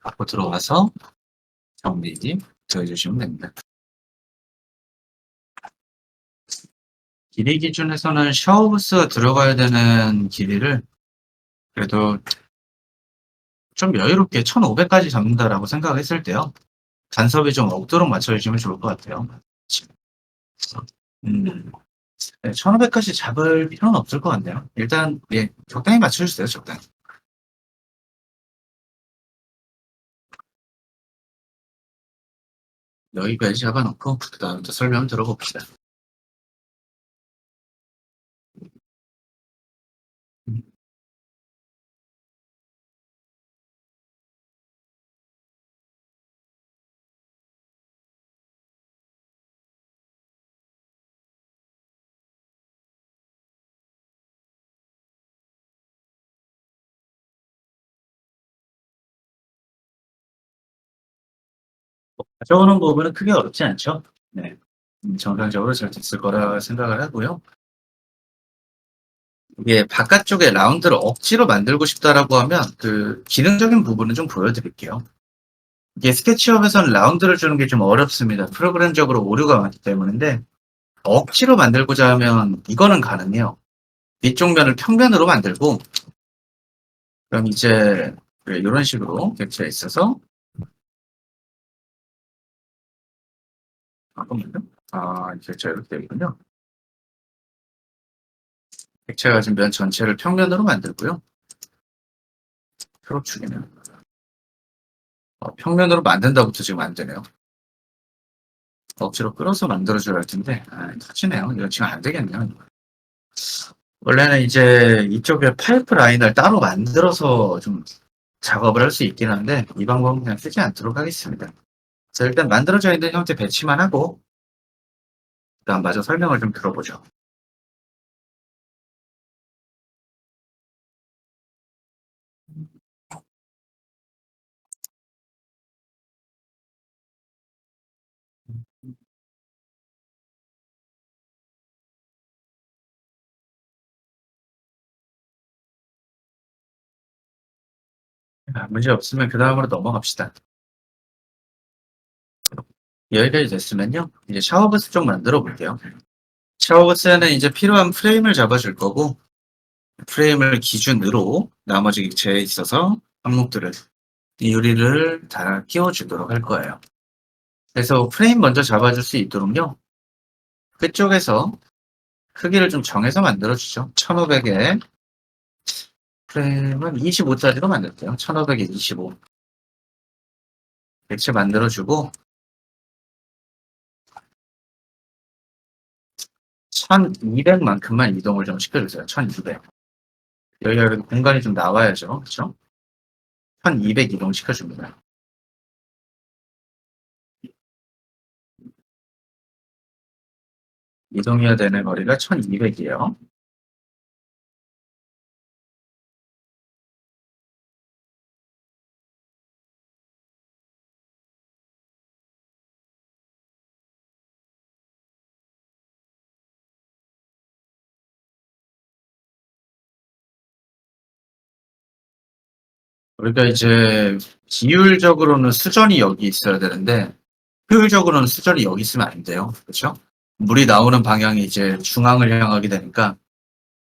갖고 들어와서 정리 더해주시면 됩니다. 길이 기준에서는 샤워부스가 들어가야 되는 길이를 그래도 좀 여유롭게 1500까지 잡는다라고 생각했을 때요. 간섭이 좀 없도록 맞춰주시면 좋을 것 같아요. 네, 1500까지 잡을 필요는 없을 것 같네요. 일단, 예, 적당히 맞춰주세요, 적당히. 여기까지 잡아놓고, 그 다음부터 설명 들어봅시다. 가져오는 부분은 크게 어렵지 않죠? 네. 정상적으로 잘 됐을 거라 생각을 하고요. 이게 바깥쪽에 라운드를 억지로 만들고 싶다라고 하면 그 기능적인 부분은 좀 보여드릴게요. 이게 스케치업에서는 라운드를 주는 게 좀 어렵습니다. 프로그램적으로 오류가 많기 때문인데 억지로 만들고자 하면 이거는 가능해요. 위쪽 면을 평면으로 만들고 그럼 이제 이런 식으로 객체에 있어서 잠깐만요. 객체가 이렇게 되겠군요. 객체가 가진 면 전체를 평면으로 만들고요. 초록축이네요. 평면으로 만든다부터 지금 안 되네요. 억지로 끌어서 만들어줘야 할 텐데, 터지네요. 이거 지금 안 되겠네요. 원래는 이제 이쪽에 파이프 라인을 따로 만들어서 좀 작업을 할 수 있긴 한데, 이 방법은 그냥 쓰지 않도록 하겠습니다. 자, 일단 만들어져 있는 형태 배치만 하고, 그다음 마저 설명을 좀 들어보죠. 문제 없으면 그 다음으로 넘어갑시다. 여기까지 됐으면요. 이제 샤워부스 쪽 만들어 볼게요. 샤워부스에는 이제 필요한 프레임을 잡아줄 거고, 프레임을 기준으로 나머지 객체에 있어서 항목들을, 이 유리를 다 끼워주도록 할 거예요. 그래서 프레임 먼저 잡아줄 수 있도록요. 끝쪽에서 크기를 좀 정해서 만들어주죠. 1500에 프레임은 25짜리로 만들게요. 1500에 25. 객체 만들어주고 1200만큼만 이동을 좀 시켜주세요. 1200. 여기가 그래도 공간이 좀 나와야죠. 그쵸? 1200 이동 시켜줍니다. 이동해야 되는 거리가 1200이에요. 우리가 이제 비율적으로는 수전이 여기 있어야 되는데 효율적으로는 수전이 여기 있으면 안 돼요. 그렇죠? 물이 나오는 방향이 이제 중앙을 향하게 되니까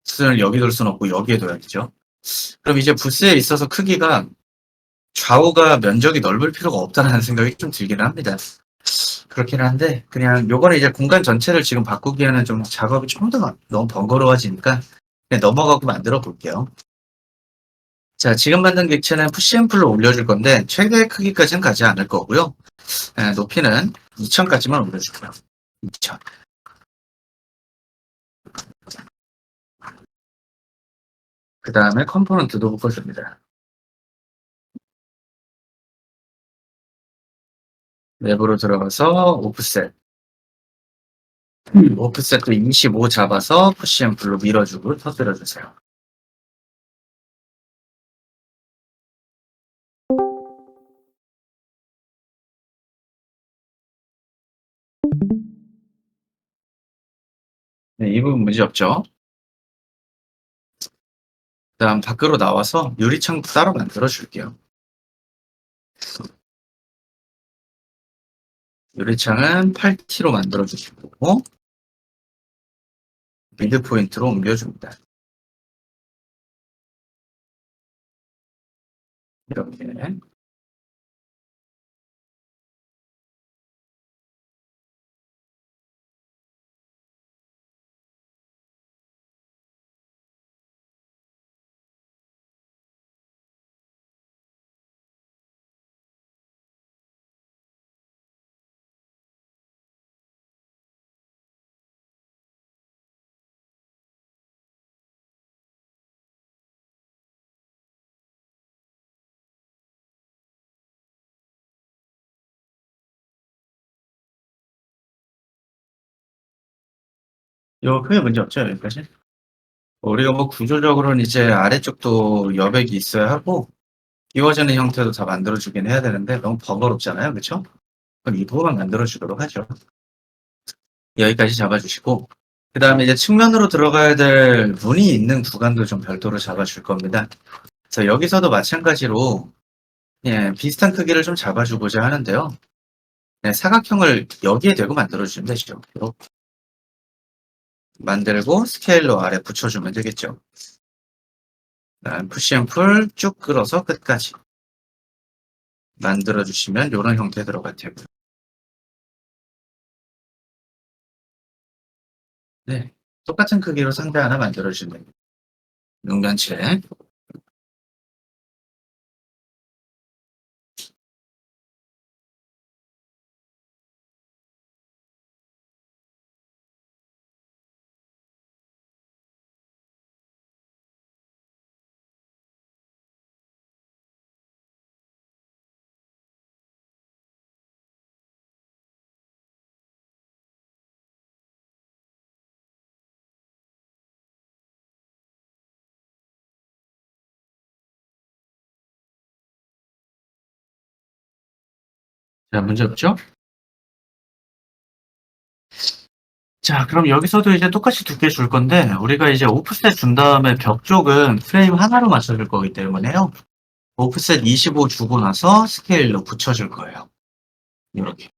수전을 여기 둘 수는 없고 여기에 둬야겠죠. 그럼 이제 부스에 있어서 크기가 좌우가 면적이 넓을 필요가 없다는 생각이 좀 들기는 합니다. 그렇긴 한데 그냥 요거는 이제 공간 전체를 지금 바꾸기에는 좀 작업이 좀 더 너무 번거로워지니까 그냥 넘어가고 만들어 볼게요. 자, 지금 만든 객체는 푸시앤풀로 올려줄 건데 최대 크기까지는 가지 않을 거고요. 높이는 2000까지만 올려줄게요. 2000. 그 다음에 컴포넌트도 묶어줍니다. 맵으로 들어가서 오프셋. 오프셋도 25 잡아서 푸시앤풀로 밀어주고 터뜨려주세요. 네, 이 부분 문제 없죠? 그 다음 밖으로 나와서 유리창 따로 만들어 줄게요. 유리창은 8T로 만들어 주시고 미드 포인트로 옮겨줍니다. 이렇게. 요 크게 문제 없죠, 여기까지? 우리가 뭐 구조적으로는 이제 아래쪽도 여백이 있어야 하고 끼워지는 형태도 다 만들어주긴 해야 되는데 너무 번거롭잖아요, 그쵸? 그럼 이 부분만 만들어주도록 하죠. 여기까지 잡아주시고 그 다음에 이제 측면으로 들어가야 될 문이 있는 구간도 좀 별도로 잡아줄 겁니다. 그래서 여기서도 마찬가지로 비슷한 크기를 좀 잡아주고자 하는데요. 사각형을 여기에 대고 만들어주시면 되죠. 이렇게 만들고 스케일러 아래 붙여주면 되겠죠. 푸시앤풀 쭉 끌어서 끝까지 만들어주시면 이런 형태 들어갈 테고요. 네, 똑같은 크기로 상자 하나 만들어주시면 됩니다. 용변체. 자, 문제 없죠? 자, 그럼 여기서도 이제 똑같이 두 개 줄 건데, 우리가 이제 오프셋 준 다음에 벽 쪽은 프레임 하나로 맞춰줄 거기 때문에요. 오프셋 25 주고 나서 스케일로 붙여줄 거예요. 이렇게.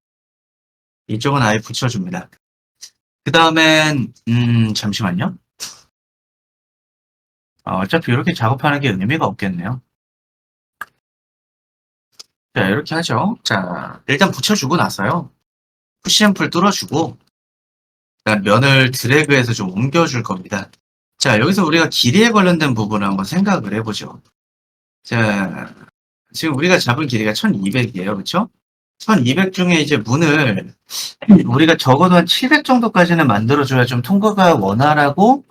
이쪽은 아예 붙여줍니다. 그 다음엔, 잠시만요. 어차피 이렇게 작업하는 게 의미가 없겠네요. 자, 이렇게 하죠. 자, 일단 붙여주고 나서요. 푸시앤풀 뚫어주고, 그다음 면을 드래그해서 좀 옮겨줄 겁니다. 자, 여기서 우리가 길이에 관련된 부분을 한번 생각을 해보죠. 자, 지금 우리가 잡은 길이가 1200이에요. 그쵸? 1200 중에 이제 문을 우리가 적어도 한 700 정도까지는 만들어줘야 좀 통과가 원활하고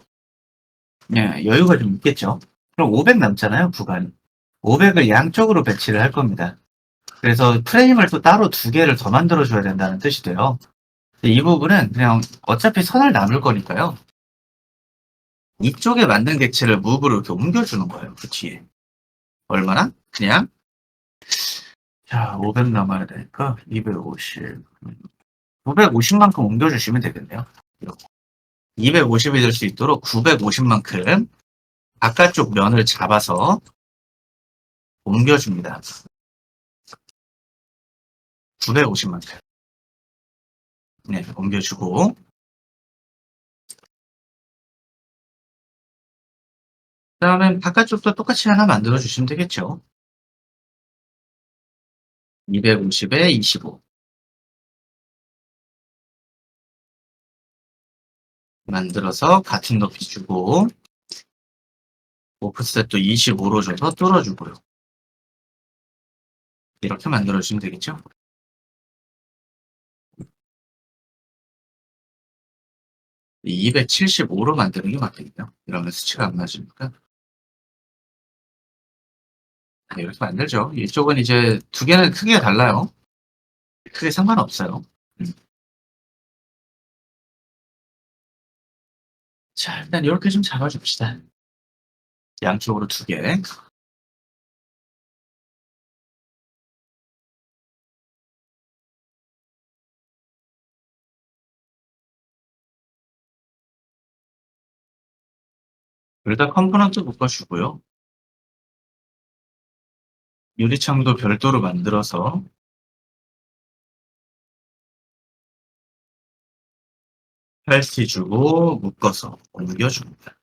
예, 여유가 좀 있겠죠. 그럼 500 남잖아요, 구간. 500을 양쪽으로 배치를 할 겁니다. 그래서 프레임을 또 따로 두 개를 더 만들어줘야 된다는 뜻이 돼요. 근데 이 부분은 그냥 어차피 선을 남을 거니까요. 이쪽에 만든 객체를 무브로 이렇게 옮겨주는 거예요, 그 뒤에. 얼마나? 그냥 자, 500 남아야 되니까 250. 950만큼 옮겨주시면 되겠네요. 이렇게. 250이 될 수 있도록 950만큼 바깥쪽 면을 잡아서 옮겨줍니다. 950만큼. 네, 옮겨주고. 그 다음에 바깥쪽도 똑같이 하나 만들어 주시면 되겠죠. 250에 25. 만들어서 같은 높이 주고, 오프셋도 25로 줘서 뚫어주고요. 이렇게 만들어 주시면 되겠죠. 275로 만드는 게 맞겠네요. 이러면 수치가 안 맞으니까. 네, 이렇게 만들죠. 이쪽은 이제 두 개는 크기가 달라요. 크게 상관없어요. 자, 일단 이렇게 좀 잡아줍시다. 양쪽으로 두 개. 둘 다 컴포넌트 묶어주고요. 유리창도 별도로 만들어서 팔티 주고 묶어서 옮겨줍니다.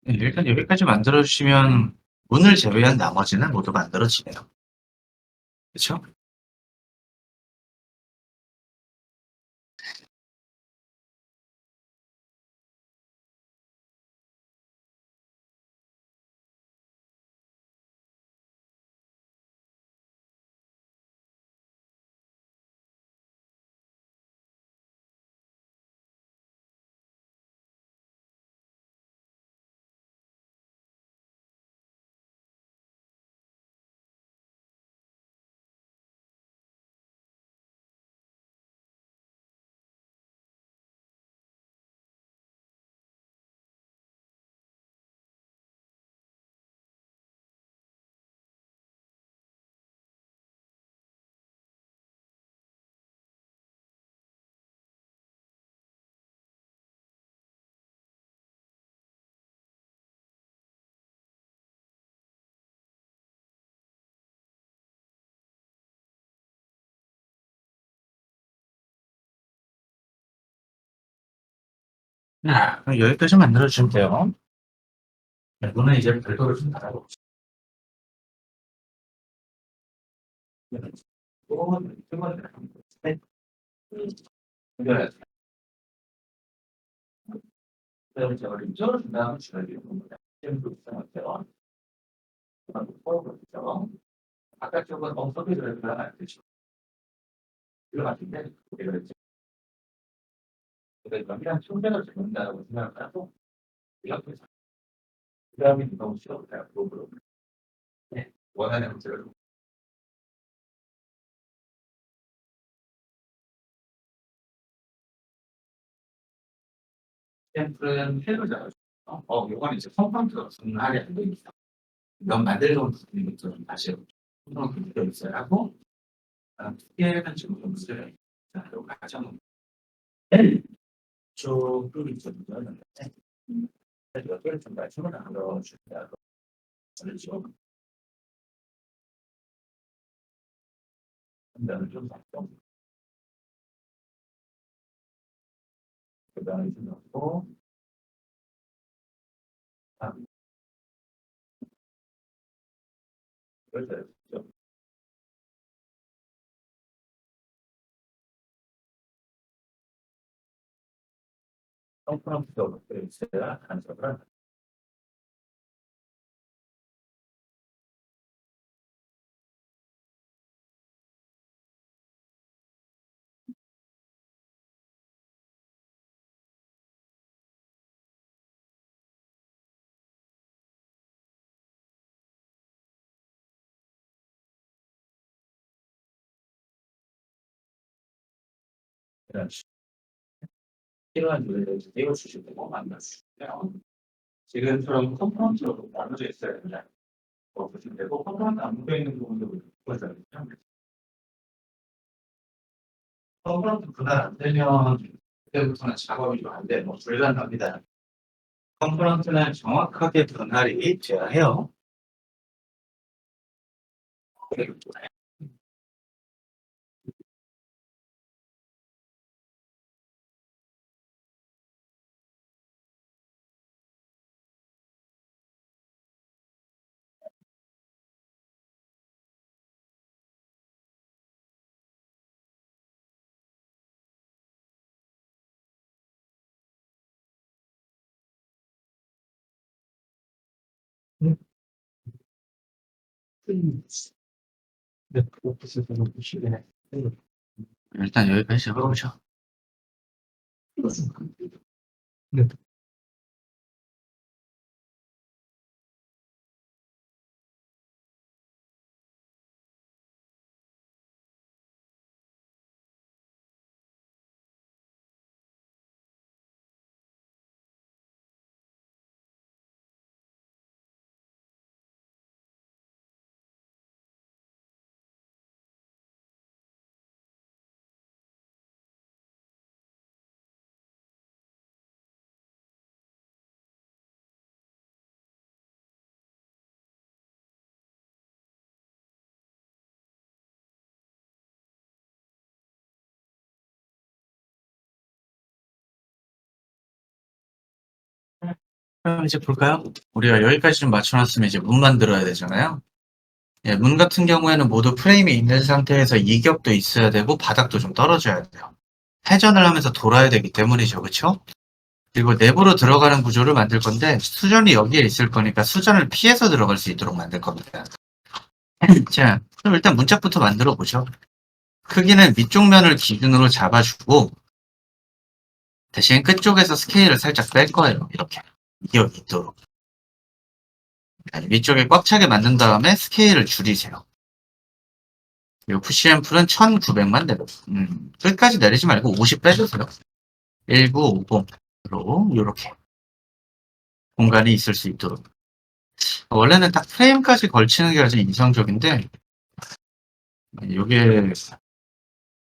네, 일단 여기까지 만들어주시면 문을 제외한 나머지는 모두 만들어지네요. 그렇죠? 그럼 여기까지 만들어주시면 돼요. 네, 문은 이제 별도로 좀 달아봅시다. 네. 연결해야죠. 그다음에 제가 좀 쩔어준 다음에 줄여드리는 겁니다. 지금도 이상하죠. 그렇죠. 바깥쪽은 너무 섭외를 들어가면 되죠. 들어갔을 때 내가 그랬죠. 그러니까 여기랑 총대를 잡는다고 생각을 하고 이렇게 해서 그다음에 너무 싫어요. 로브로. 네. 원하는 형태를 샘플은 헬로 잡아주죠. 요거는 이제 컴파운드가 분할이 안 되니까 면 만들던 부분부터 좀 다시 컴파운드 묶여 있어야 하고 두 개는 지금 좀 쓰여요. 자, 요 가정은 쪽으로 있었는데 이것을 좀 말씀을 나눠주셔야 그렇죠. 면을 좀 잡고 그다음에 좀 넣고 컴프런트가 있어야 간섭을 한다. 이런 식으로 필요한 요일을 띄워주시고 만나주시고요. 지금처럼 컴프런트로 나눠져 있어야 된다. 보시면 되고 컴프런트 안 묶여 있는 부분도 보여줘야 되죠. 컴프런트 분할 안 되면 그때부터는 작업이 좀 안 되고 불가능합니다. 컴프런트는 정확하게 분할이 돼야 해요. 네, 오피스에서 보시네. 일단 여기까지 해보죠. 네. 그럼 이제 볼까요? 우리가 여기까지 좀 맞춰놨으면 이제 문 만들어야 되잖아요. 예, 문 같은 경우에는 모두 프레임이 있는 상태에서 이격도 있어야 되고 바닥도 좀 떨어져야 돼요. 회전을 하면서 돌아야 되기 때문이죠. 그쵸? 그리고 내부로 들어가는 구조를 만들 건데 수전이 여기에 있을 거니까 수전을 피해서 들어갈 수 있도록 만들 겁니다. 자, 그럼 일단 문짝부터 만들어 보죠. 크기는 위쪽 면을 기준으로 잡아주고 대신 끝쪽에서 스케일을 살짝 뺄 거예요. 이렇게 여기 있도록 위쪽에 꽉 차게 만든 다음에 스케일을 줄이세요. 그리고 푸시 앰플은 1900만 내려 끝까지 내리지 말고 50 빼주세요. 1950으로 이렇게 공간이 있을 수 있도록. 원래는 딱 프레임까지 걸치는 게 가장 이상적인데 이게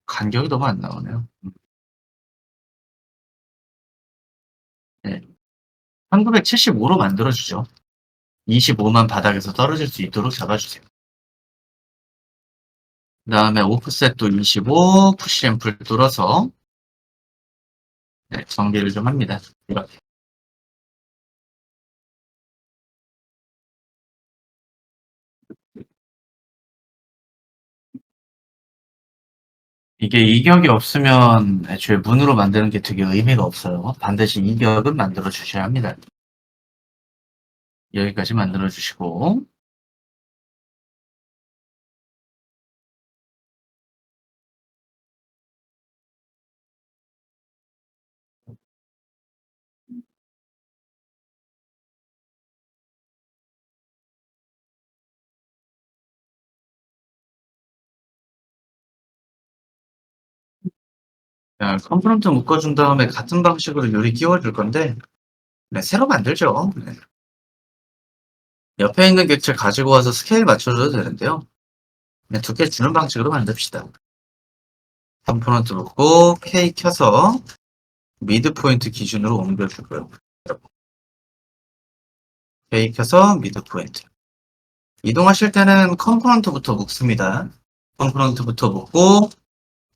간격이 너무 안 나오네요. 네. 1975로 만들어주죠. 25만 바닥에서 떨어질 수 있도록 잡아주세요. 그 다음에 오프셋도 25, 푸시 앰플 뚫어서 네, 전개를 좀 합니다. 이렇게. 이게 이격이 없으면 애초에 문으로 만드는 게 되게 의미가 없어요. 반드시 이격은 만들어 주셔야 합니다. 여기까지 만들어 주시고 컴프런트 묶어준 다음에 같은 방식으로 유리 끼워줄 건데 네, 새로 만들죠. 네. 옆에 있는 객체 가지고 와서 스케일 맞춰줘도 되는데요. 그냥 두께 주는 방식으로 만듭시다. 컴포넌트 묶고 K 켜서 미드 포인트 기준으로 옮겨주고요. K 켜서 미드 포인트. 이동하실 때는 컴포넌트부터 묶습니다. 컴포넌트부터 묶고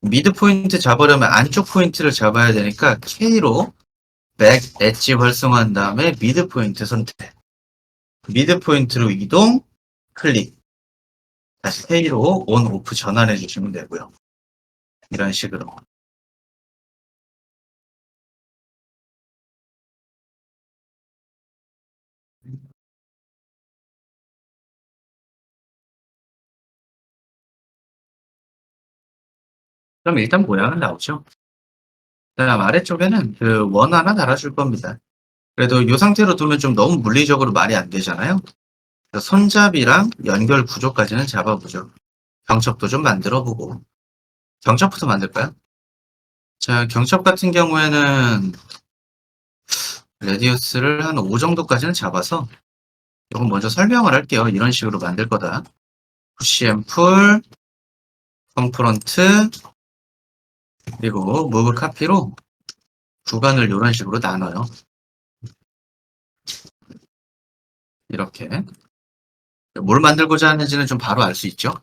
미드 포인트 잡으려면 안쪽 포인트를 잡아야 되니까 K로 백 엣지 활성화한 다음에 미드 포인트 선택. 미드 포인트로 이동, 클릭. 다시 K로 온, 오프 전환해 주시면 되고요. 이런 식으로. 그럼 일단 모양은 나오죠. 그다음 아래쪽에는 그 원 하나 달아줄 겁니다. 그래도 이 상태로 두면 좀 너무 물리적으로 말이 안 되잖아요. 그래서 손잡이랑 연결 구조까지는 잡아보죠. 경첩도 좀 만들어보고. 경첩부터 만들까요? 자, 경첩 같은 경우에는 레디우스를 한 5 정도까지는 잡아서 이건 먼저 설명을 할게요. 이런 식으로 만들 거다. 푸시 앤 풀, 컴프런트, 그리고 무브 카피로 구간을 이런 식으로 나눠요. 이렇게. 뭘 만들고자 하는지는 좀 바로 알 수 있죠?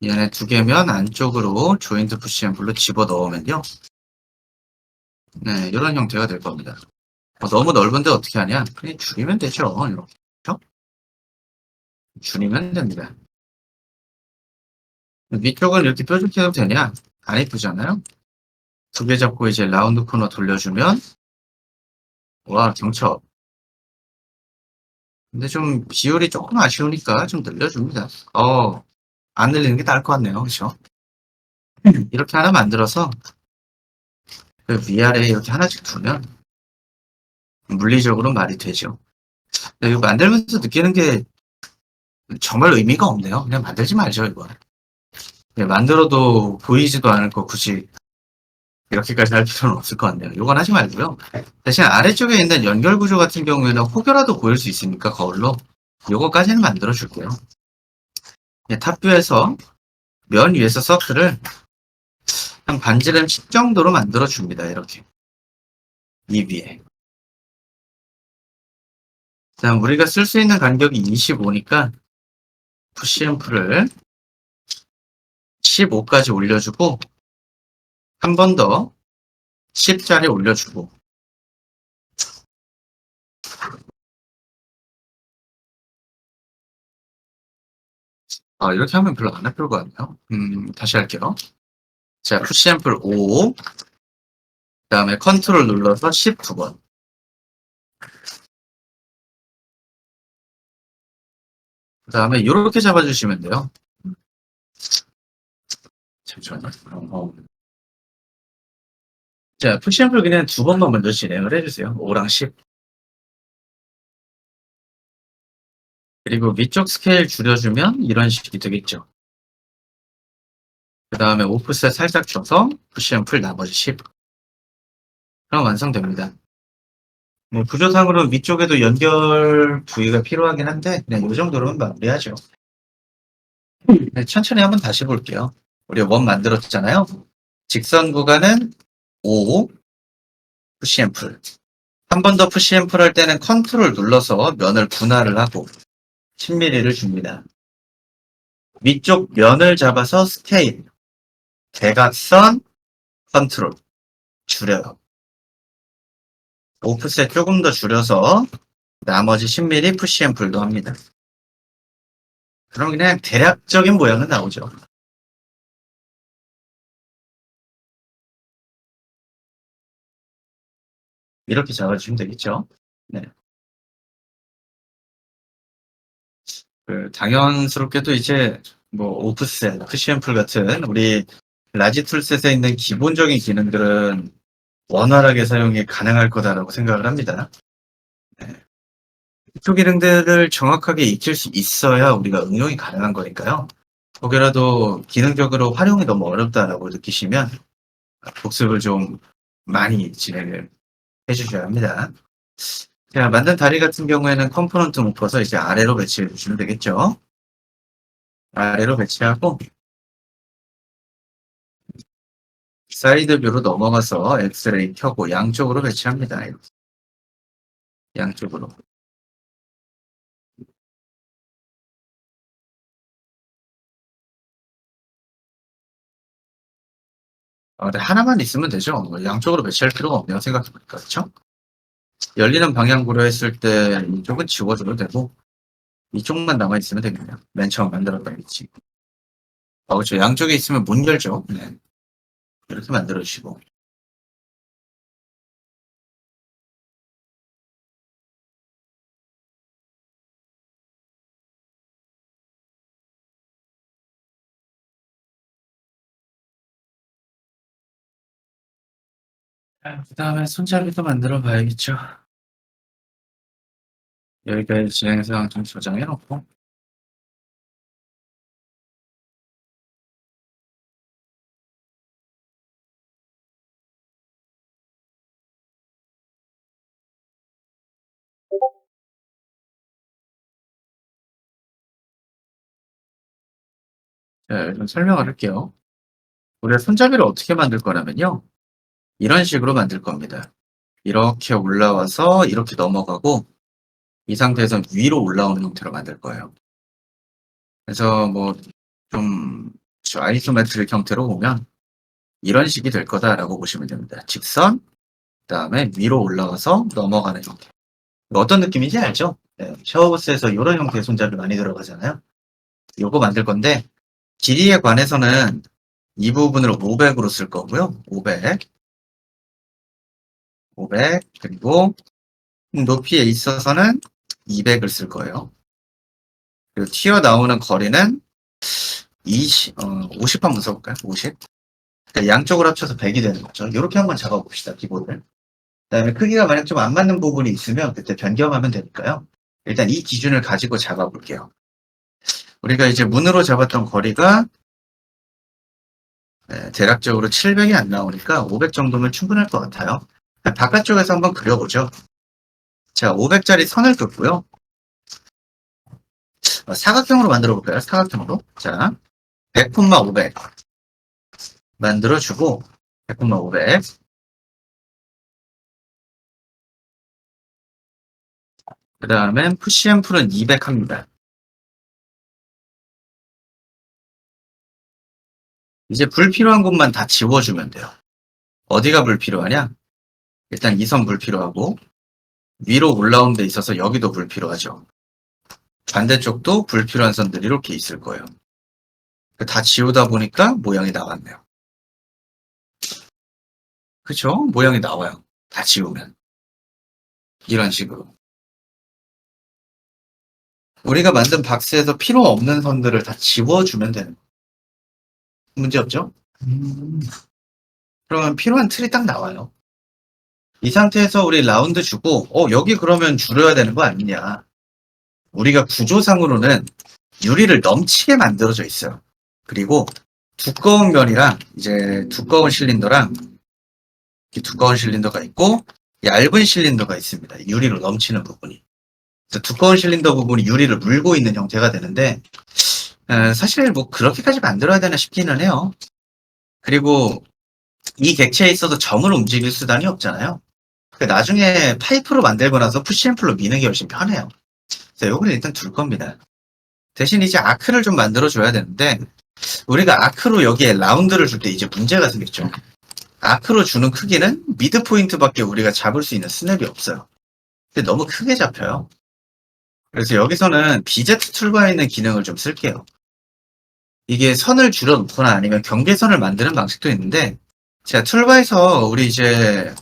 얘네 두 개면 안쪽으로 조인트 푸시 앤 풀로 집어 넣으면요. 네, 이런 형태가 될 겁니다. 너무 넓은데 어떻게 하냐? 그냥 줄이면 되죠. 이렇게. 그렇죠? 줄이면 됩니다. 위쪽은 이렇게 뾰족해 해도 되냐? 안 예쁘잖아요? 두 개 잡고 이제 라운드 코너 돌려주면 와, 경첩. 근데 좀 비율이 조금 아쉬우니까 좀 늘려줍니다. 안 늘리는 게 나을 것 같네요. 그렇죠? 이렇게 하나 만들어서 그 위아래에 이렇게 하나씩 두면 물리적으로 말이 되죠. 근데 이거 만들면서 느끼는 게 정말 의미가 없네요. 그냥 만들지 말죠, 이거. 만들어도 보이지도 않을 거 굳이 이렇게까지 할 필요는 없을 것 같네요. 이건 하지 말고요. 대신 아래쪽에 있는 연결 구조 같은 경우에는 혹여라도 보일 수 있으니까 거울로 요거까지는 만들어 줄게요. 탑뷰에서 면 위에서 서클을 한 반지름 10 정도로 만들어 줍니다. 이렇게 이 위에. 다음 우리가 쓸 수 있는 간격이 25니까 푸시 앰플을 15까지 올려주고 한 번 더 10짜리 올려주고 이렇게 하면 별로 안 예쁠 것 같네요. 다시 할게요. 자, 푸시 앰플 5, 그 다음에 컨트롤 눌러서 10 2번. 그 다음에 이렇게 잡아주시면 돼요. 잠시만요. 자, 푸시 앰플 그냥 2번만 먼저 진행을 해주세요. 5랑 10. 그리고 위쪽 스케일 줄여주면 이런 식이 되겠죠. 그 다음에 오프셋 살짝 줘서 푸시 앰플 나머지 10. 그럼 완성됩니다. 뭐 구조상으로 위쪽에도 연결 부위가 필요하긴 한데 그냥 이 정도로는 마무리하죠. 네, 천천히 한번 다시 볼게요. 우리 원 만들었잖아요. 직선 구간은 5, 푸시 앰플. 한 번 더 푸시 앰플 할 때는 컨트롤 눌러서 면을 분할을 하고 10mm를 줍니다. 위쪽 면을 잡아서 스케일, 대각선, 컨트롤 줄여요. 오프셋 조금 더 줄여서 나머지 10mm 푸시 앰플도 합니다. 그럼 그냥 대략적인 모양은 나오죠. 이렇게 잡아주시면 되겠죠. 네. 당연스럽게도 이제 뭐 오프셋, 푸시 앰플 같은 우리 라지 툴셋에 있는 기본적인 기능들은 원활하게 사용이 가능할 거다라고 생각을 합니다. 네. 이쪽 기능들을 정확하게 익힐 수 있어야 우리가 응용이 가능한 거니까요. 혹여라도 기능적으로 활용이 너무 어렵다라고 느끼시면 복습을 좀 많이 진행을 해주셔야 합니다. 자, 만든 다리 같은 경우에는 컴포넌트 묶어서 이제 아래로 배치해 주시면 되겠죠. 아래로 배치하고 사이드 뷰로 넘어가서 엑스레이 켜고 양쪽으로 배치합니다. 이렇게. 양쪽으로. 근데 하나만 있으면 되죠. 뭐 양쪽으로 배치할 필요가 없네요. 생각해보니까. 그렇죠? 열리는 방향으로 했을 때 이쪽은 지워줘도 되고 이쪽만 남아있으면 되겠네요. 맨 처음 만들었던 위치. 그렇죠. 양쪽에 있으면 못 열죠. 네. 이렇게 만들어주시고. 그 다음에 손잡이도 만들어 봐야겠죠. 여기까지 진행사항 좀 저장해놓고. 자, 좀 설명을 할게요. 우리가 손잡이를 어떻게 만들 거냐면요. 이런 식으로 만들 겁니다. 이렇게 올라와서 이렇게 넘어가고 이 상태에서 위로 올라오는 형태로 만들 거예요. 그래서 뭐 좀 아이소메트릭 형태로 보면 이런 식이 될 거다라고 보시면 됩니다. 직선, 그다음에 위로 올라가서 넘어가는 형태. 이거 어떤 느낌인지 알죠? 네, 샤워부스에서 이런 형태의 손잡이 많이 들어가잖아요. 요거 만들 건데 길이에 관해서는 이 부분을 500으로 쓸 거고요. 500, 500 그리고 높이에 있어서는 200을 쓸 거예요. 그리고 튀어나오는 거리는 50 한번 써볼까요? 50. 그러니까 양쪽을 합쳐서 100이 되는 거죠. 이렇게 한번 잡아봅시다, 기본을. 그다음에 크기가 만약 좀 안 맞는 부분이 있으면 그때 변경하면 되니까요. 일단 이 기준을 가지고 잡아볼게요. 우리가 이제 문으로 잡았던 거리가 대략적으로 700이 안 나오니까 500 정도면 충분할 것 같아요. 바깥쪽에서 한번 그려보죠. 자, 500짜리 선을 긋고요. 사각형으로 만들어 볼까요? 사각형으로. 자, 100, 500 만들어주고 100, 500 그 다음엔 푸시 앤 풀은 200 합니다. 이제 불필요한 곳만 다 지워주면 돼요. 어디가 불필요하냐? 일단 이 선 불필요하고 위로 올라온 데 있어서 여기도 불필요하죠. 반대쪽도 불필요한 선들이 이렇게 있을 거예요. 다 지우다 보니까 모양이 나왔네요. 그쵸? 모양이 나와요. 다 지우면. 이런 식으로. 우리가 만든 박스에서 필요 없는 선들을 다 지워주면 되는 거예요. 문제 없죠? 그러면 필요한 틀이 딱 나와요. 이 상태에서 우리 라운드 주고, 여기 그러면 줄여야 되는 거 아니냐. 우리가 구조상으로는 유리를 넘치게 만들어져 있어요. 그리고 두꺼운 면이랑 이제 두꺼운 실린더랑 이렇게 두꺼운 실린더가 있고 얇은 실린더가 있습니다. 유리로 넘치는 부분이. 그래서 두꺼운 실린더 부분이 유리를 물고 있는 형태가 되는데 사실 뭐 그렇게까지 만들어야 되나 싶기는 해요. 그리고 이 객체에 있어서 점을 움직일 수단이 없잖아요. 그러니까 나중에 파이프로 만들고 나서 푸시앤풀로 미는 게 훨씬 편해요. 그래서 이걸 일단 둘 겁니다. 대신 이제 아크를 좀 만들어줘야 되는데 우리가 아크로 여기에 라운드를 줄 때 이제 문제가 생겼죠. 아크로 주는 크기는 미드 포인트밖에 우리가 잡을 수 있는 스냅이 없어요. 근데 너무 크게 잡혀요. 그래서 여기서는 BZ 툴바에 있는 기능을 좀 쓸게요. 이게 선을 줄여놓거나 아니면 경계선을 만드는 방식도 있는데 제가 툴바에서 우리 이제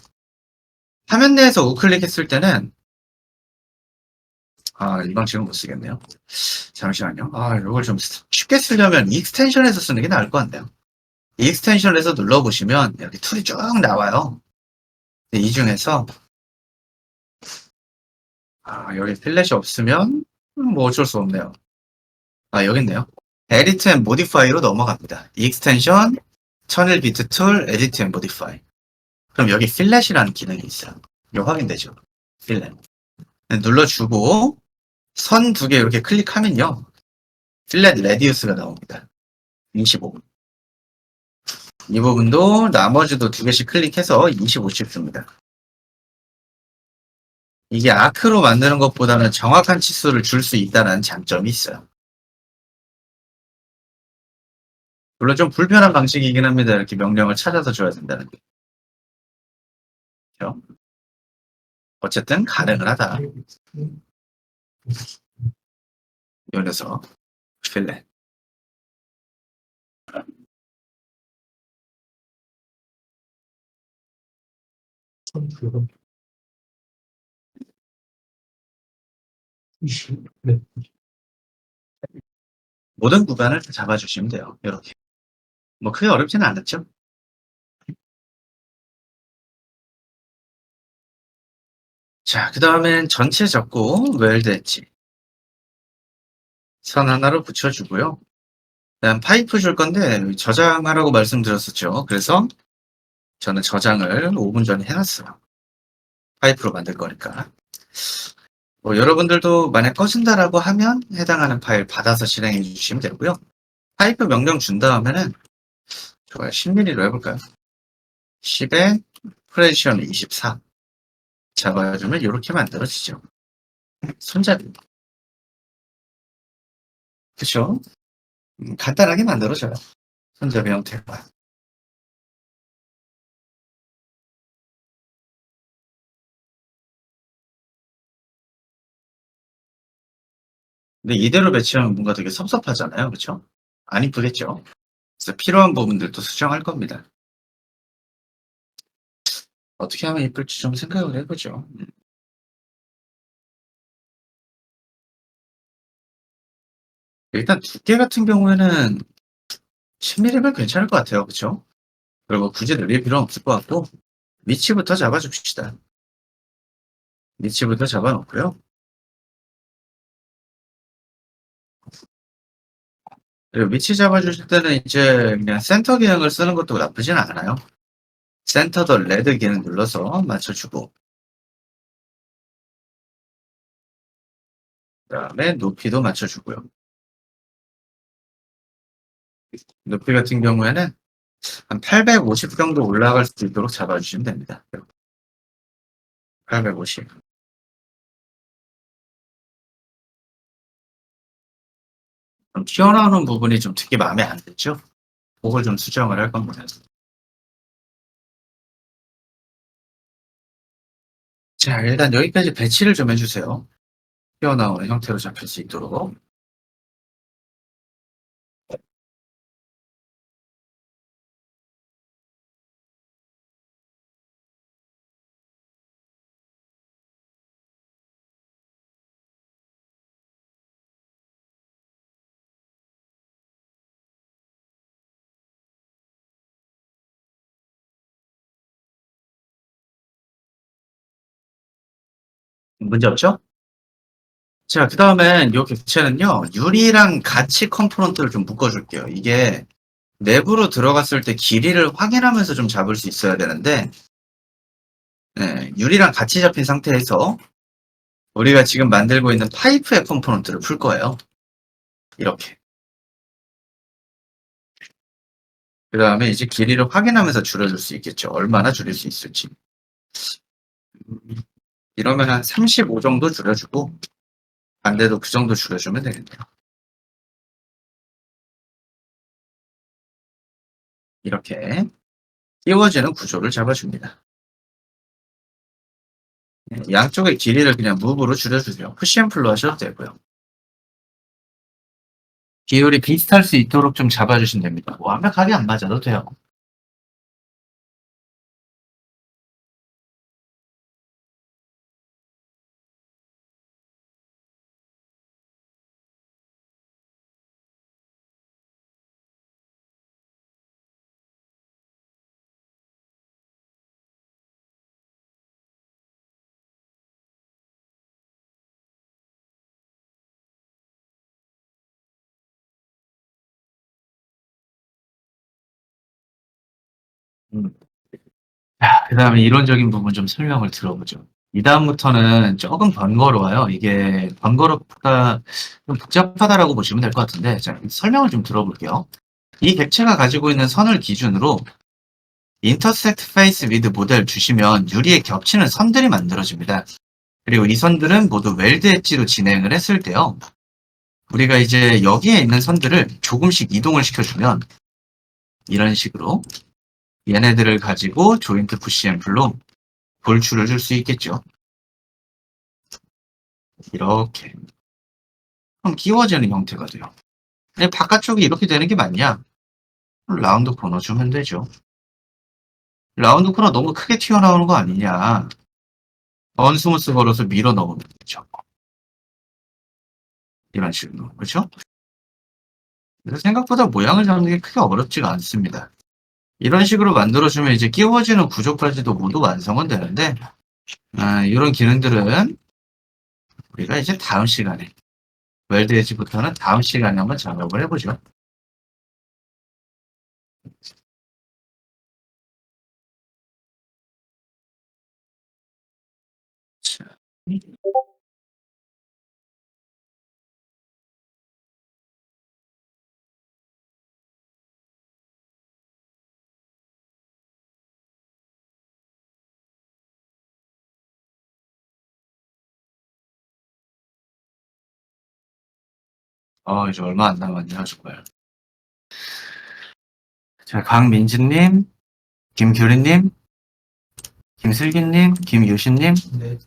화면 내에서 우클릭했을 때는 이 방식은 못 쓰겠네요. 잠시만요. 이걸 좀 쉽게 쓰려면 익스텐션에서 쓰는 게 나을 것 같네요. 이 익스텐션에서 눌러보시면 이렇게 툴이 쭉 나와요. 이 중에서 여기 필렛이 없으면 뭐 어쩔 수 없네요. 여기 있네요. 에디트 앤 모디파이로 넘어갑니다. 익스텐션, 터널 비트 툴, 에디트 앤 모디파이. 그럼 여기 필렛이라는 기능이 있어요. 이거 확인되죠? 필렛. 눌러주고 선 두 개 이렇게 클릭하면요. 필렛 레디우스가 나옵니다. 25. 이 부분도 나머지도 두 개씩 클릭해서 25씩 씁니다. 이게 아크로 만드는 것보다는 정확한 치수를 줄 수 있다는 장점이 있어요. 물론 좀 불편한 방식이긴 합니다. 이렇게 명령을 찾아서 줘야 된다는 게. 그렇죠? 어쨌든 가능을 하다. 요 녀석 필렛. 컨트롤. 20. 네. 모든 구간을 다 잡아주시면 돼요. 이렇게. 뭐 크게 어렵지는 않았죠? 자, 그 다음엔 전체 잡고 웰드 엣지. 선 하나로 붙여주고요. 그다음 파이프 줄 건데 저장하라고 말씀드렸었죠. 그래서 저는 저장을 5분 전에 해놨어요. 파이프로 만들 거니까. 뭐 여러분들도 만약 꺼진다라고 하면 해당하는 파일 받아서 실행해 주시면 되고요. 파이프 명령 준 다음에는 좋아요. 10mm로 해볼까요? 10에 프레시션 24 잡아주면 이렇게 만들어지죠. 손잡이. 그쵸? 간단하게 만들어져요. 손잡이 형태가. 근데 이대로 배치하면 뭔가 되게 섭섭하잖아요. 그쵸? 안 이쁘겠죠? 그래서 필요한 부분들도 수정할 겁니다. 어떻게 하면 이쁠지 좀 생각을 해보죠. 일단 두께 같은 경우에는 10mm면 괜찮을 것 같아요. 그쵸? 그리고 굳이 늘릴 필요는 없을 것 같고 위치부터 잡아줍시다. 위치부터 잡아놓고요. 그리고 위치 잡아주실 때는 이제 그냥 센터 기능을 쓰는 것도 나쁘진 않아요. 센터 더 레드 기능 눌러서 맞춰주고 그 다음에 높이도 맞춰주고요. 높이 같은 경우에는 한 850 정도 올라갈 수 있도록 잡아주시면 됩니다. 850. 좀 튀어나오는 부분이 좀 특히 마음에 안 들죠? 그걸 좀 수정을 할 겁니다. 자, 일단 여기까지 배치를 좀 해주세요. 튀어나오는 형태로 잡힐 수 있도록. 문제 없죠? 자, 그 다음엔 이 객체는요, 유리랑 같이 컴포넌트를 좀 묶어줄게요. 이게 내부로 들어갔을 때 길이를 확인하면서 좀 잡을 수 있어야 되는데, 네, 유리랑 같이 잡힌 상태에서 우리가 지금 만들고 있는 파이프의 컴포넌트를 풀 거예요. 이렇게. 그 다음에 이제 길이를 확인하면서 줄여줄 수 있겠죠. 얼마나 줄일 수 있을지. 이러면 한 35 정도 줄여주고, 반대도 그 정도 줄여주면 되겠네요. 이렇게 띄워지는 구조를 잡아줍니다. 양쪽의 길이를 그냥 무브로 줄여주세요. 푸시앤플로 하셔도 되고요. 비율이 비슷할 수 있도록 좀 잡아주시면 됩니다. 완벽하게 안 맞아도 돼요. 자, 그 다음에 이론적인 부분 좀 설명을 들어보죠. 이 다음부터는 조금 번거로워요. 이게 번거롭다, 좀 복잡하다라고 보시면 될 것 같은데, 자, 설명을 좀 들어볼게요. 이 객체가 가지고 있는 선을 기준으로 intersect face with 모델 주시면 유리에 겹치는 선들이 만들어집니다. 그리고 이 선들은 모두 웰드 엣지로 진행을 했을 때요. 우리가 이제 여기에 있는 선들을 조금씩 이동을 시켜주면 이런 식으로 얘네들을 가지고 조인트 푸시 앰플로 돌출을 줄 수 있겠죠. 이렇게. 그럼 끼워지는 형태가 돼요. 근데 바깥쪽이 이렇게 되는 게 맞냐? 라운드 코너 주면 되죠. 라운드 코너 너무 크게 튀어나오는 거 아니냐? 언스무스 걸어서 밀어 넣으면 되죠. 이런 식으로. 그렇죠? 그래서 생각보다 모양을 잡는 게 크게 어렵지가 않습니다. 이런 식으로 만들어주면 이제 끼워지는 구조까지도 모두 완성은 되는데, 이런 기능들은 우리가 이제 다음 시간에, 웰드 엣지부터는 다음 시간에 한번 작업을 해보죠. 자. 이제 얼마 안 남았네요, 정말. 자, 강민진님, 김규리님, 김슬기님, 김유신님, 네.